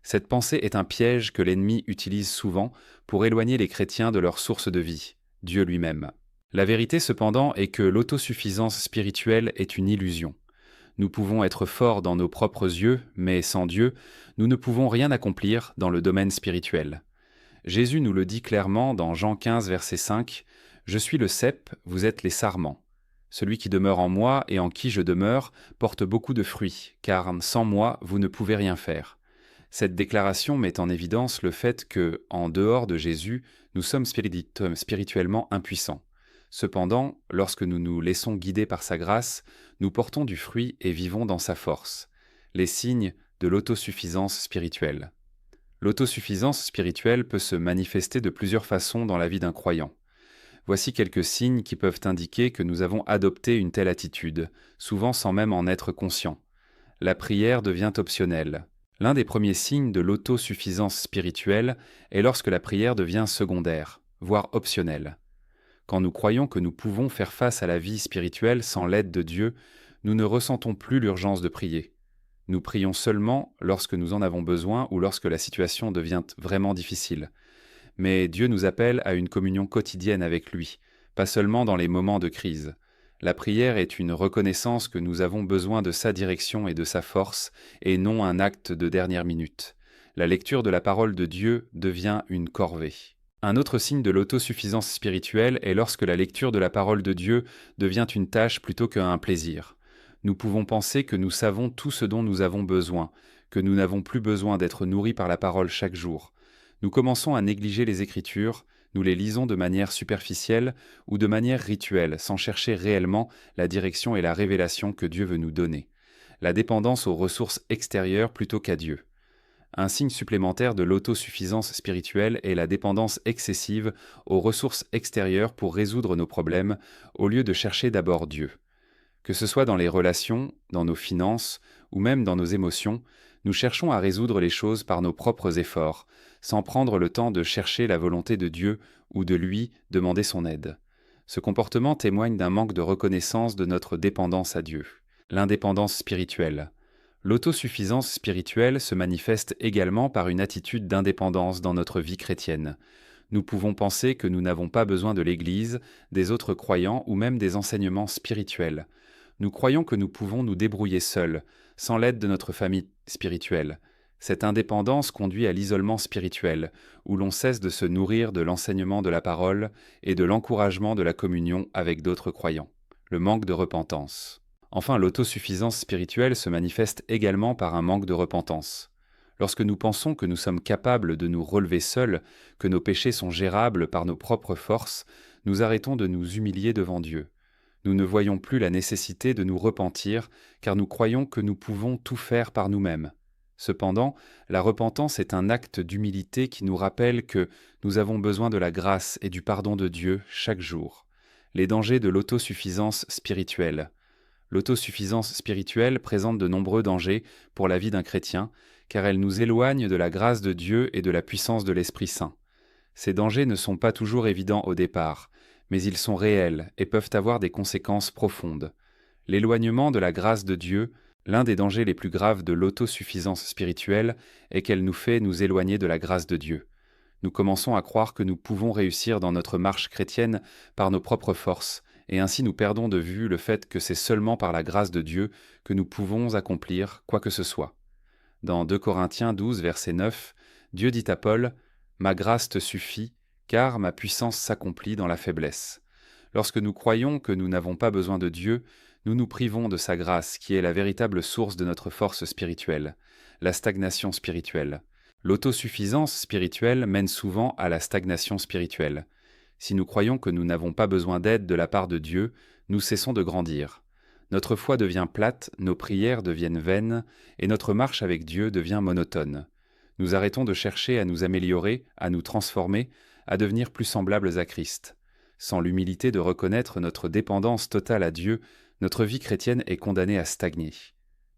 Cette pensée est un piège que l'ennemi utilise souvent pour éloigner les chrétiens de leur source de vie, Dieu lui-même. La vérité cependant est que l'autosuffisance spirituelle est une illusion. Nous pouvons être forts dans nos propres yeux, mais sans Dieu, nous ne pouvons rien accomplir dans le domaine spirituel. Jésus nous le dit clairement dans Jean 15, verset 5, « Je suis le cep, vous êtes les sarments. Celui qui demeure en moi et en qui je demeure porte beaucoup de fruits, car sans moi, vous ne pouvez rien faire. » Cette déclaration met en évidence le fait que, en dehors de Jésus, nous sommes spirituellement impuissants. Cependant, lorsque nous nous laissons guider par sa grâce, nous portons du fruit et vivons dans sa force. Les signes de l'autosuffisance spirituelle. L'autosuffisance spirituelle peut se manifester de plusieurs façons dans la vie d'un croyant. Voici quelques signes qui peuvent indiquer que nous avons adopté une telle attitude, souvent sans même en être conscients. La prière devient optionnelle. L'un des premiers signes de l'autosuffisance spirituelle est lorsque la prière devient secondaire, voire optionnelle. Quand nous croyons que nous pouvons faire face à la vie spirituelle sans l'aide de Dieu, nous ne ressentons plus l'urgence de prier. Nous prions seulement lorsque nous en avons besoin ou lorsque la situation devient vraiment difficile. Mais Dieu nous appelle à une communion quotidienne avec lui, pas seulement dans les moments de crise. La prière est une reconnaissance que nous avons besoin de sa direction et de sa force, et non un acte de dernière minute. La lecture de la parole de Dieu devient une corvée. Un autre signe de l'autosuffisance spirituelle est lorsque la lecture de la parole de Dieu devient une tâche plutôt qu'un plaisir. Nous pouvons penser que nous savons tout ce dont nous avons besoin, que nous n'avons plus besoin d'être nourris par la parole chaque jour. Nous commençons à négliger les Écritures, nous les lisons de manière superficielle ou de manière rituelle, sans chercher réellement la direction et la révélation que Dieu veut nous donner. La dépendance aux ressources extérieures plutôt qu'à Dieu. Un signe supplémentaire de l'autosuffisance spirituelle est la dépendance excessive aux ressources extérieures pour résoudre nos problèmes, au lieu de chercher d'abord Dieu. Que ce soit dans les relations, dans nos finances ou même dans nos émotions, nous cherchons à résoudre les choses par nos propres efforts, sans prendre le temps de chercher la volonté de Dieu ou de lui demander son aide. Ce comportement témoigne d'un manque de reconnaissance de notre dépendance à Dieu. L'indépendance spirituelle. L'autosuffisance spirituelle se manifeste également par une attitude d'indépendance dans notre vie chrétienne. Nous pouvons penser que nous n'avons pas besoin de l'Église, des autres croyants ou même des enseignements spirituels. Nous croyons que nous pouvons nous débrouiller seuls, sans l'aide de notre famille spirituelle. Cette indépendance conduit à l'isolement spirituel, où l'on cesse de se nourrir de l'enseignement de la parole et de l'encouragement de la communion avec d'autres croyants. Le manque de repentance. Enfin, l'autosuffisance spirituelle se manifeste également par un manque de repentance. Lorsque nous pensons que nous sommes capables de nous relever seuls, que nos péchés sont gérables par nos propres forces, nous arrêtons de nous humilier devant Dieu. Nous ne voyons plus la nécessité de nous repentir, car nous croyons que nous pouvons tout faire par nous-mêmes. Cependant, la repentance est un acte d'humilité qui nous rappelle que nous avons besoin de la grâce et du pardon de Dieu chaque jour. Les dangers de l'autosuffisance spirituelle. L'autosuffisance spirituelle présente de nombreux dangers pour la vie d'un chrétien, car elle nous éloigne de la grâce de Dieu et de la puissance de l'Esprit Saint. Ces dangers ne sont pas toujours évidents au départ, mais ils sont réels et peuvent avoir des conséquences profondes. L'éloignement de la grâce de Dieu, l'un des dangers les plus graves de l'autosuffisance spirituelle, est qu'elle nous fait nous éloigner de la grâce de Dieu. Nous commençons à croire que nous pouvons réussir dans notre marche chrétienne par nos propres forces, et ainsi nous perdons de vue le fait que c'est seulement par la grâce de Dieu que nous pouvons accomplir quoi que ce soit. Dans 2 Corinthiens 12, verset 9, Dieu dit à Paul « Ma grâce te suffit, car ma puissance s'accomplit dans la faiblesse. » Lorsque nous croyons que nous n'avons pas besoin de Dieu, nous nous privons de sa grâce qui est la véritable source de notre force spirituelle, la stagnation spirituelle. L'autosuffisance spirituelle mène souvent à la stagnation spirituelle. Si nous croyons que nous n'avons pas besoin d'aide de la part de Dieu, nous cessons de grandir. Notre foi devient plate, nos prières deviennent vaines, et notre marche avec Dieu devient monotone. Nous arrêtons de chercher à nous améliorer, à nous transformer, à devenir plus semblables à Christ. Sans l'humilité de reconnaître notre dépendance totale à Dieu, notre vie chrétienne est condamnée à stagner.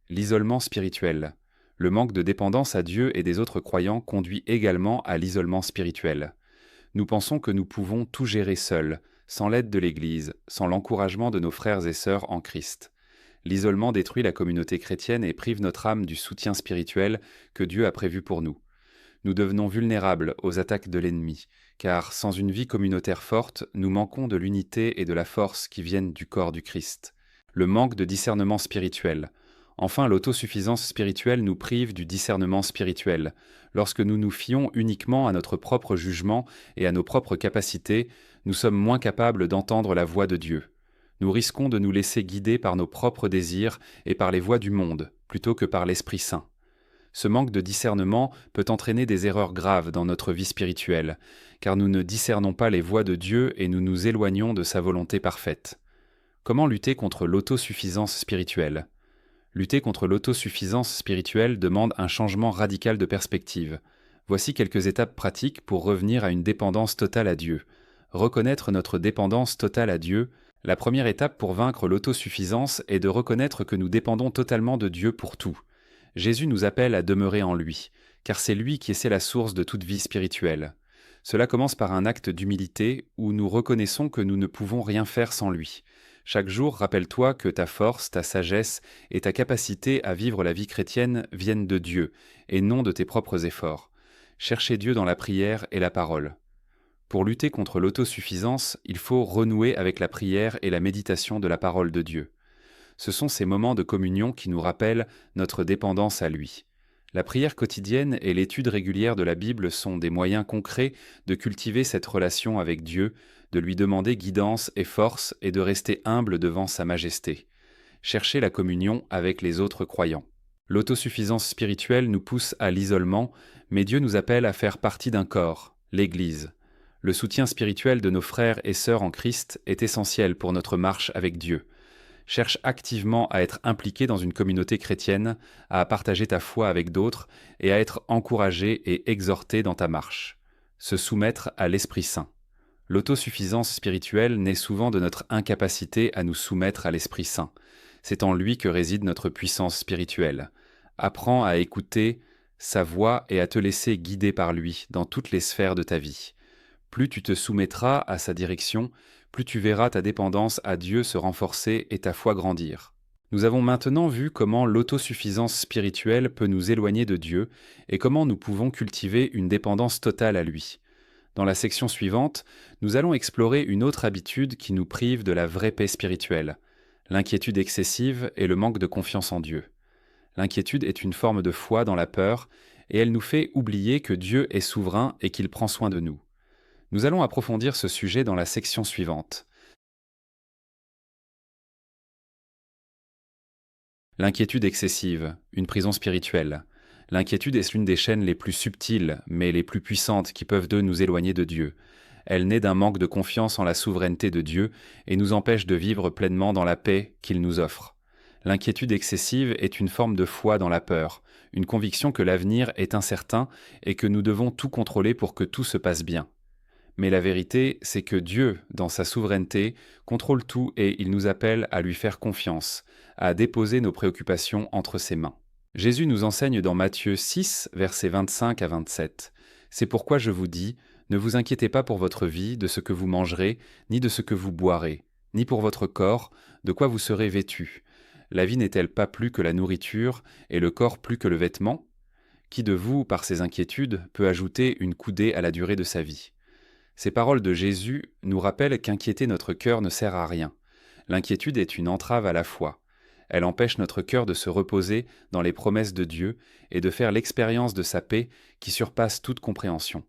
L'isolement spirituel. Le manque de dépendance à Dieu et des autres croyants conduit également à l'isolement spirituel. Nous pensons que nous pouvons tout gérer seuls, sans l'aide de l'Église, sans l'encouragement de nos frères et sœurs en Christ. L'isolement détruit la communauté chrétienne et prive notre âme du soutien spirituel que Dieu a prévu pour nous. Nous devenons vulnérables aux attaques de l'ennemi, car sans une vie communautaire forte, nous manquons de l'unité et de la force qui viennent du corps du Christ. Le manque de discernement spirituel. Enfin, l'autosuffisance spirituelle nous prive du discernement spirituel. Lorsque nous nous fions uniquement à notre propre jugement et à nos propres capacités, nous sommes moins capables d'entendre la voix de Dieu. Nous risquons de nous laisser guider par nos propres désirs et par les voies du monde, plutôt que par l'Esprit Saint. Ce manque de discernement peut entraîner des erreurs graves dans notre vie spirituelle, car nous ne discernons pas les voies de Dieu et nous nous éloignons de sa volonté parfaite. Comment lutter contre l'autosuffisance spirituelle ? Lutter contre l'autosuffisance spirituelle demande un changement radical de perspective. Voici quelques étapes pratiques pour revenir à une dépendance totale à Dieu. Reconnaître notre dépendance totale à Dieu. La première étape pour vaincre l'autosuffisance est de reconnaître que nous dépendons totalement de Dieu pour tout. Jésus nous appelle à demeurer en lui, car c'est lui qui est la source de toute vie spirituelle. Cela commence par un acte d'humilité où nous reconnaissons que nous ne pouvons rien faire sans lui. Chaque jour, rappelle-toi que ta force, ta sagesse et ta capacité à vivre la vie chrétienne viennent de Dieu et non de tes propres efforts. Cherchez Dieu dans la prière et la parole. Pour lutter contre l'autosuffisance, il faut renouer avec la prière et la méditation de la parole de Dieu. Ce sont ces moments de communion qui nous rappellent notre dépendance à lui. La prière quotidienne et l'étude régulière de la Bible sont des moyens concrets de cultiver cette relation avec Dieu, de lui demander guidance et force et de rester humble devant sa majesté. Chercher la communion avec les autres croyants. L'autosuffisance spirituelle nous pousse à l'isolement, mais Dieu nous appelle à faire partie d'un corps, l'Église. Le soutien spirituel de nos frères et sœurs en Christ est essentiel pour notre marche avec Dieu. Cherche activement à être impliqué dans une communauté chrétienne, à partager ta foi avec d'autres et à être encouragé et exhorté dans ta marche. Se soumettre à l'Esprit Saint. L'autosuffisance spirituelle naît souvent de notre incapacité à nous soumettre à l'Esprit Saint. C'est en lui que réside notre puissance spirituelle. Apprends à écouter sa voix et à te laisser guider par lui dans toutes les sphères de ta vie. Plus tu te soumettras à sa direction, plus tu verras ta dépendance à Dieu se renforcer et ta foi grandir. Nous avons maintenant vu comment l'autosuffisance spirituelle peut nous éloigner de Dieu et comment nous pouvons cultiver une dépendance totale à lui. Dans la section suivante, nous allons explorer une autre habitude qui nous prive de la vraie paix spirituelle, l'inquiétude excessive et le manque de confiance en Dieu. L'inquiétude est une forme de foi dans la peur et elle nous fait oublier que Dieu est souverain et qu'il prend soin de nous. Nous allons approfondir ce sujet dans la section suivante. L'inquiétude excessive, une prison spirituelle. L'inquiétude est l'une des chaînes les plus subtiles, mais les plus puissantes qui peuvent nous éloigner de Dieu. Elle naît d'un manque de confiance en la souveraineté de Dieu et nous empêche de vivre pleinement dans la paix qu'il nous offre. L'inquiétude excessive est une forme de foi dans la peur, une conviction que l'avenir est incertain et que nous devons tout contrôler pour que tout se passe bien. Mais la vérité, c'est que Dieu, dans sa souveraineté, contrôle tout et il nous appelle à lui faire confiance, à déposer nos préoccupations entre ses mains. Jésus nous enseigne dans Matthieu 6, versets 25 à 27. « C'est pourquoi je vous dis, ne vous inquiétez pas pour votre vie, de ce que vous mangerez, ni de ce que vous boirez, ni pour votre corps, de quoi vous serez vêtus. La vie n'est-elle pas plus que la nourriture, et le corps plus que le vêtement ? Qui de vous, par ses inquiétudes, peut ajouter une coudée à la durée de sa vie ? » Ces paroles de Jésus nous rappellent qu'inquiéter notre cœur ne sert à rien. L'inquiétude est une entrave à la foi. Elle empêche notre cœur de se reposer dans les promesses de Dieu et de faire l'expérience de sa paix qui surpasse toute compréhension.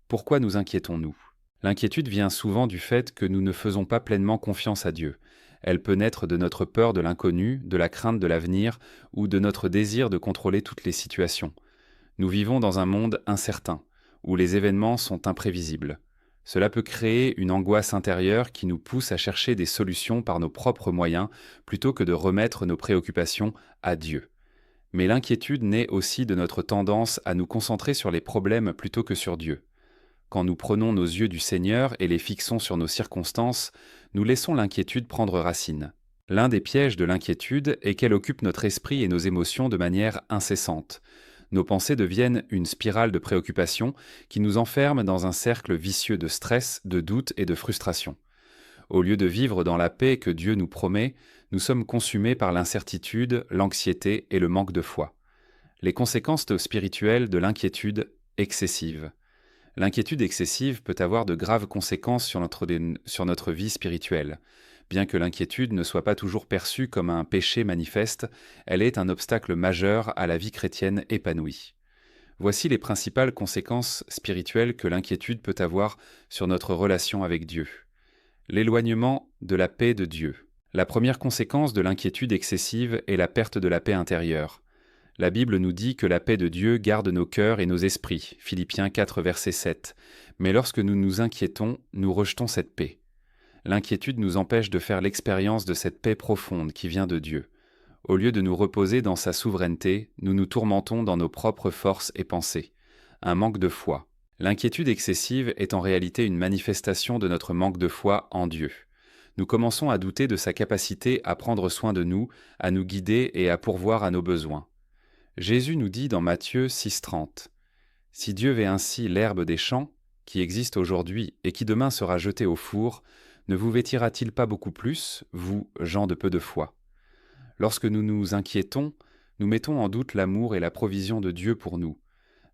Pourquoi nous inquiétons-nous ? L'inquiétude vient souvent du fait que nous ne faisons pas pleinement confiance à Dieu. Elle peut naître de notre peur de l'inconnu, de la crainte de l'avenir ou de notre désir de contrôler toutes les situations. Nous vivons dans un monde incertain, où les événements sont imprévisibles. Cela peut créer une angoisse intérieure qui nous pousse à chercher des solutions par nos propres moyens plutôt que de remettre nos préoccupations à Dieu. Mais l'inquiétude naît aussi de notre tendance à nous concentrer sur les problèmes plutôt que sur Dieu. Quand nous prenons nos yeux du Seigneur et les fixons sur nos circonstances, nous laissons l'inquiétude prendre racine. L'un des pièges de l'inquiétude est qu'elle occupe notre esprit et nos émotions de manière incessante. Nos pensées deviennent une spirale de préoccupation qui nous enferme dans un cercle vicieux de stress, de doute et de frustration. Au lieu de vivre dans la paix que Dieu nous promet, nous sommes consumés par l'incertitude, l'anxiété et le manque de foi. Les conséquences spirituelles de l'inquiétude excessive. L'inquiétude excessive peut avoir de graves conséquences sur notre vie spirituelle. Bien que l'inquiétude ne soit pas toujours perçue comme un péché manifeste, elle est un obstacle majeur à la vie chrétienne épanouie. Voici les principales conséquences spirituelles que l'inquiétude peut avoir sur notre relation avec Dieu. L'éloignement de la paix de Dieu. La première conséquence de l'inquiétude excessive est la perte de la paix intérieure. La Bible nous dit que la paix de Dieu garde nos cœurs et nos esprits, Philippiens 4, verset 7. Mais lorsque nous nous inquiétons, nous rejetons cette paix. L'inquiétude nous empêche de faire l'expérience de cette paix profonde qui vient de Dieu. Au lieu de nous reposer dans sa souveraineté, nous nous tourmentons dans nos propres forces et pensées. Un manque de foi. L'inquiétude excessive est en réalité une manifestation de notre manque de foi en Dieu. Nous commençons à douter de sa capacité à prendre soin de nous, à nous guider et à pourvoir à nos besoins. Jésus nous dit dans Matthieu 6,30 : « Si Dieu fait ainsi l'herbe des champs, qui existe aujourd'hui et qui demain sera jetée au four, ne vous vêtira-t-il pas beaucoup plus, vous, gens de peu de foi ?» Lorsque nous nous inquiétons, nous mettons en doute l'amour et la provision de Dieu pour nous.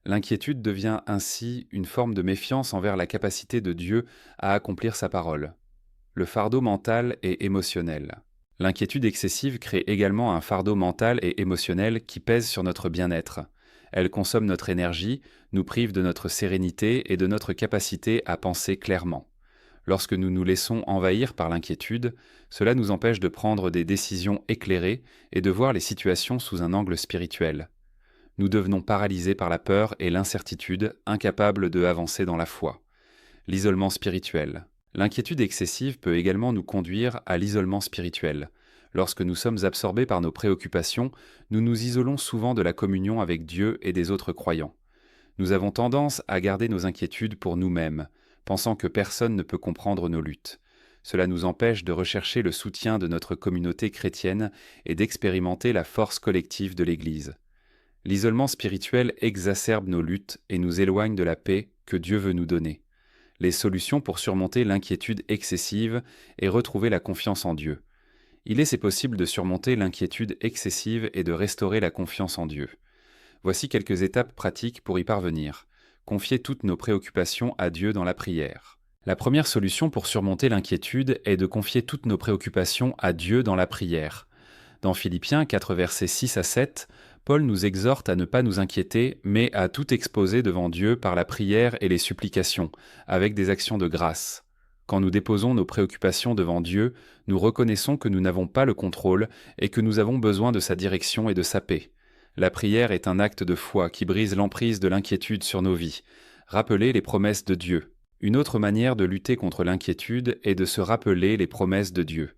L'inquiétude devient ainsi une forme de méfiance envers la capacité de Dieu à accomplir sa parole. Le fardeau mental et émotionnel. L'inquiétude excessive crée également un fardeau mental et émotionnel qui pèse sur notre bien-être. Elle consomme notre énergie, nous prive de notre sérénité et de notre capacité à penser clairement. Lorsque nous nous laissons envahir par l'inquiétude, cela nous empêche de prendre des décisions éclairées et de voir les situations sous un angle spirituel. Nous devenons paralysés par la peur et l'incertitude, incapables de avancer dans la foi. L'isolement spirituel. L'inquiétude excessive peut également nous conduire à l'isolement spirituel. Lorsque nous sommes absorbés par nos préoccupations, nous nous isolons souvent de la communion avec Dieu et des autres croyants. Nous avons tendance à garder nos inquiétudes pour nous-mêmes, pensant que personne ne peut comprendre nos luttes. Cela nous empêche de rechercher le soutien de notre communauté chrétienne et d'expérimenter la force collective de l'Église. L'isolement spirituel exacerbe nos luttes et nous éloigne de la paix que Dieu veut nous donner. Les solutions pour surmonter l'inquiétude excessive et retrouver la confiance en Dieu. Il est possible de surmonter l'inquiétude excessive et de restaurer la confiance en Dieu. Voici quelques étapes pratiques pour y parvenir. Confier toutes nos préoccupations à Dieu dans la prière. La première solution pour surmonter l'inquiétude est de confier toutes nos préoccupations à Dieu dans la prière. Dans Philippiens 4 versets 6 à 7, Paul nous exhorte à ne pas nous inquiéter, mais à tout exposer devant Dieu par la prière et les supplications, avec des actions de grâce. Quand nous déposons nos préoccupations devant Dieu, nous reconnaissons que nous n'avons pas le contrôle et que nous avons besoin de sa direction et de sa paix. La prière est un acte de foi qui brise l'emprise de l'inquiétude sur nos vies. Rappelez les promesses de Dieu. Une autre manière de lutter contre l'inquiétude est de se rappeler les promesses de Dieu.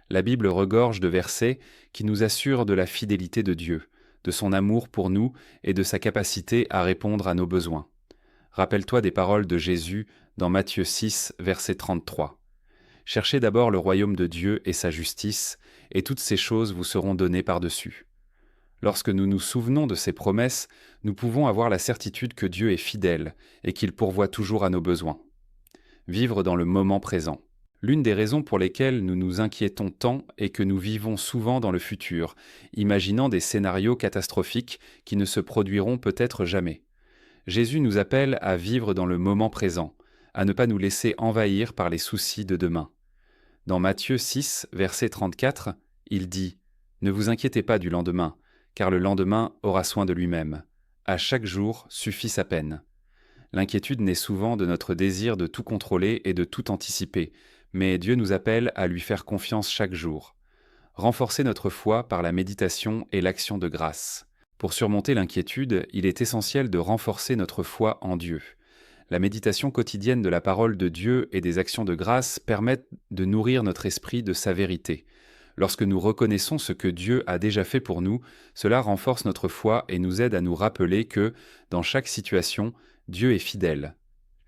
La Bible regorge de versets qui nous assurent de la fidélité de Dieu, de son amour pour nous et de sa capacité à répondre à nos besoins. Rappelle-toi des paroles de Jésus dans Matthieu 6, verset 33. « Cherchez d'abord le royaume de Dieu et sa justice, et toutes ces choses vous seront données par-dessus. » Lorsque nous nous souvenons de ces promesses, nous pouvons avoir la certitude que Dieu est fidèle et qu'il pourvoit toujours à nos besoins. Vivre dans le moment présent. L'une des raisons pour lesquelles nous nous inquiétons tant est que nous vivons souvent dans le futur, imaginant des scénarios catastrophiques qui ne se produiront peut-être jamais. Jésus nous appelle à vivre dans le moment présent, à ne pas nous laisser envahir par les soucis de demain. Dans Matthieu 6, verset 34, il dit « Ne vous inquiétez pas du lendemain, car le lendemain aura soin de lui-même. À chaque jour suffit sa peine. » L'inquiétude naît souvent de notre désir de tout contrôler et de tout anticiper, mais Dieu nous appelle à lui faire confiance chaque jour. Renforcer notre foi par la méditation et l'action de grâce. Pour surmonter l'inquiétude, il est essentiel de renforcer notre foi en Dieu. La méditation quotidienne de la parole de Dieu et des actions de grâce permettent de nourrir notre esprit de sa vérité. Lorsque nous reconnaissons ce que Dieu a déjà fait pour nous, cela renforce notre foi et nous aide à nous rappeler que, dans chaque situation, Dieu est fidèle.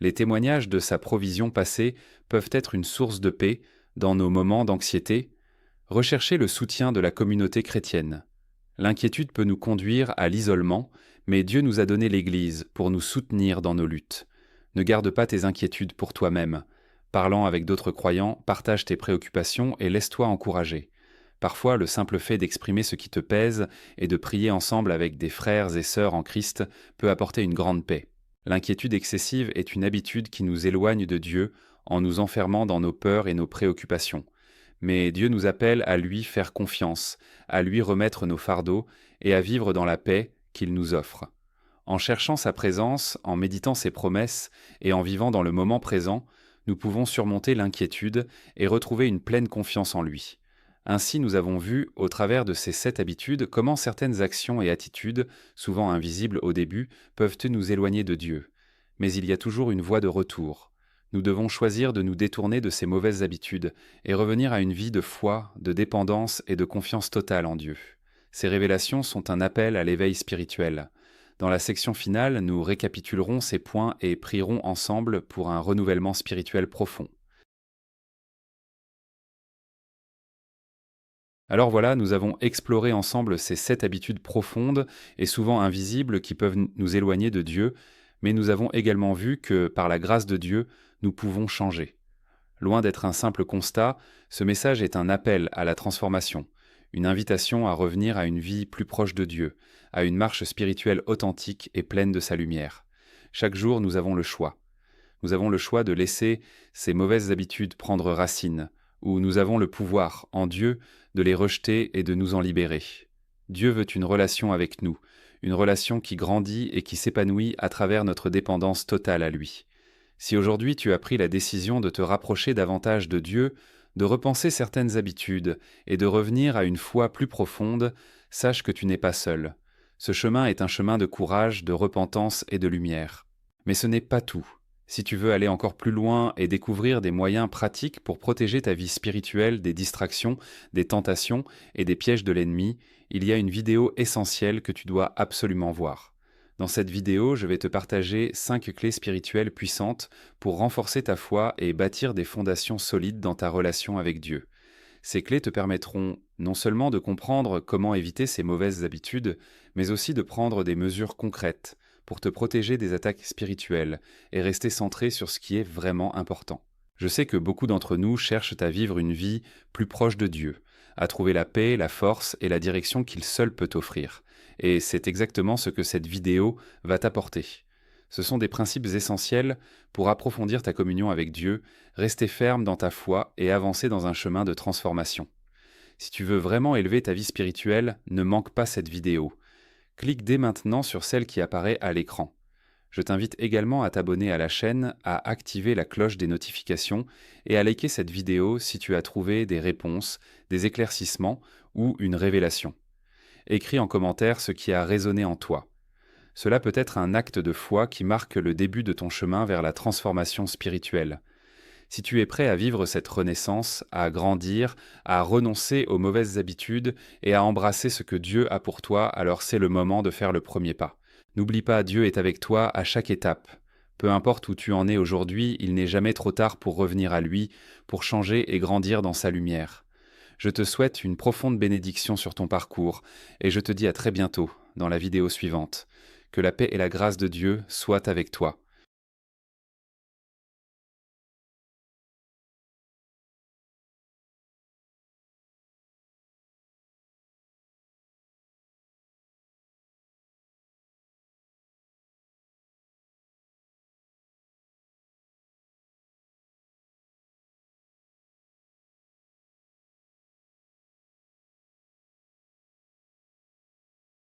Les témoignages de sa provision passée peuvent être une source de paix dans nos moments d'anxiété. Recherchez le soutien de la communauté chrétienne. L'inquiétude peut nous conduire à l'isolement, mais Dieu nous a donné l'Église pour nous soutenir dans nos luttes. Ne garde pas tes inquiétudes pour toi-même. Parlant avec d'autres croyants, partage tes préoccupations et laisse-toi encourager. Parfois, le simple fait d'exprimer ce qui te pèse et de prier ensemble avec des frères et sœurs en Christ peut apporter une grande paix. L'inquiétude excessive est une habitude qui nous éloigne de Dieu en nous enfermant dans nos peurs et nos préoccupations. Mais Dieu nous appelle à lui faire confiance, à lui remettre nos fardeaux et à vivre dans la paix qu'il nous offre. En cherchant sa présence, en méditant ses promesses et en vivant dans le moment présent, nous pouvons surmonter l'inquiétude et retrouver une pleine confiance en lui. Ainsi, nous avons vu, au travers de ces 7 habitudes, comment certaines actions et attitudes, souvent invisibles au début, peuvent nous éloigner de Dieu. Mais il y a toujours une voie de retour. Nous devons choisir de nous détourner de ces mauvaises habitudes et revenir à une vie de foi, de dépendance et de confiance totale en Dieu. Ces révélations sont un appel à l'éveil spirituel. Dans la section finale, nous récapitulerons ces points et prierons ensemble pour un renouvellement spirituel profond. Alors voilà, nous avons exploré ensemble ces 7 habitudes profondes et souvent invisibles qui peuvent nous éloigner de Dieu, mais nous avons également vu que, par la grâce de Dieu, nous pouvons changer. Loin d'être un simple constat, ce message est un appel à la transformation, une invitation à revenir à une vie plus proche de Dieu, à une marche spirituelle authentique et pleine de sa lumière. Chaque jour, nous avons le choix. Nous avons le choix de laisser ces mauvaises habitudes prendre racine, ou nous avons le pouvoir, en Dieu, de les rejeter et de nous en libérer. Dieu veut une relation avec nous, une relation qui grandit et qui s'épanouit à travers notre dépendance totale à lui. Si aujourd'hui tu as pris la décision de te rapprocher davantage de Dieu, de repenser certaines habitudes et de revenir à une foi plus profonde, sache que tu n'es pas seul. Ce chemin est un chemin de courage, de repentance et de lumière. Mais ce n'est pas tout. Si tu veux aller encore plus loin et découvrir des moyens pratiques pour protéger ta vie spirituelle des distractions, des tentations et des pièges de l'ennemi, il y a une vidéo essentielle que tu dois absolument voir. Dans cette vidéo, je vais te partager 5 clés spirituelles puissantes pour renforcer ta foi et bâtir des fondations solides dans ta relation avec Dieu. Ces clés te permettront non seulement de comprendre comment éviter ces mauvaises habitudes, mais aussi de prendre des mesures concrètes pour te protéger des attaques spirituelles et rester centré sur ce qui est vraiment important. Je sais que beaucoup d'entre nous cherchent à vivre une vie plus proche de Dieu, à trouver la paix, la force et la direction qu'il seul peut offrir. Et c'est exactement ce que cette vidéo va t'apporter. Ce sont des principes essentiels pour approfondir ta communion avec Dieu, rester ferme dans ta foi et avancer dans un chemin de transformation. Si tu veux vraiment élever ta vie spirituelle, ne manque pas cette vidéo. Clique dès maintenant sur celle qui apparaît à l'écran. Je t'invite également à t'abonner à la chaîne, à activer la cloche des notifications et à liker cette vidéo si tu as trouvé des réponses, des éclaircissements ou une révélation. Écris en commentaire ce qui a résonné en toi. Cela peut être un acte de foi qui marque le début de ton chemin vers la transformation spirituelle. Si tu es prêt à vivre cette renaissance, à grandir, à renoncer aux mauvaises habitudes et à embrasser ce que Dieu a pour toi, alors c'est le moment de faire le premier pas. N'oublie pas, Dieu est avec toi à chaque étape. Peu importe où tu en es aujourd'hui, il n'est jamais trop tard pour revenir à lui, pour changer et grandir dans sa lumière. Je te souhaite une profonde bénédiction sur ton parcours et je te dis à très bientôt dans la vidéo suivante. Que la paix et la grâce de Dieu soient avec toi.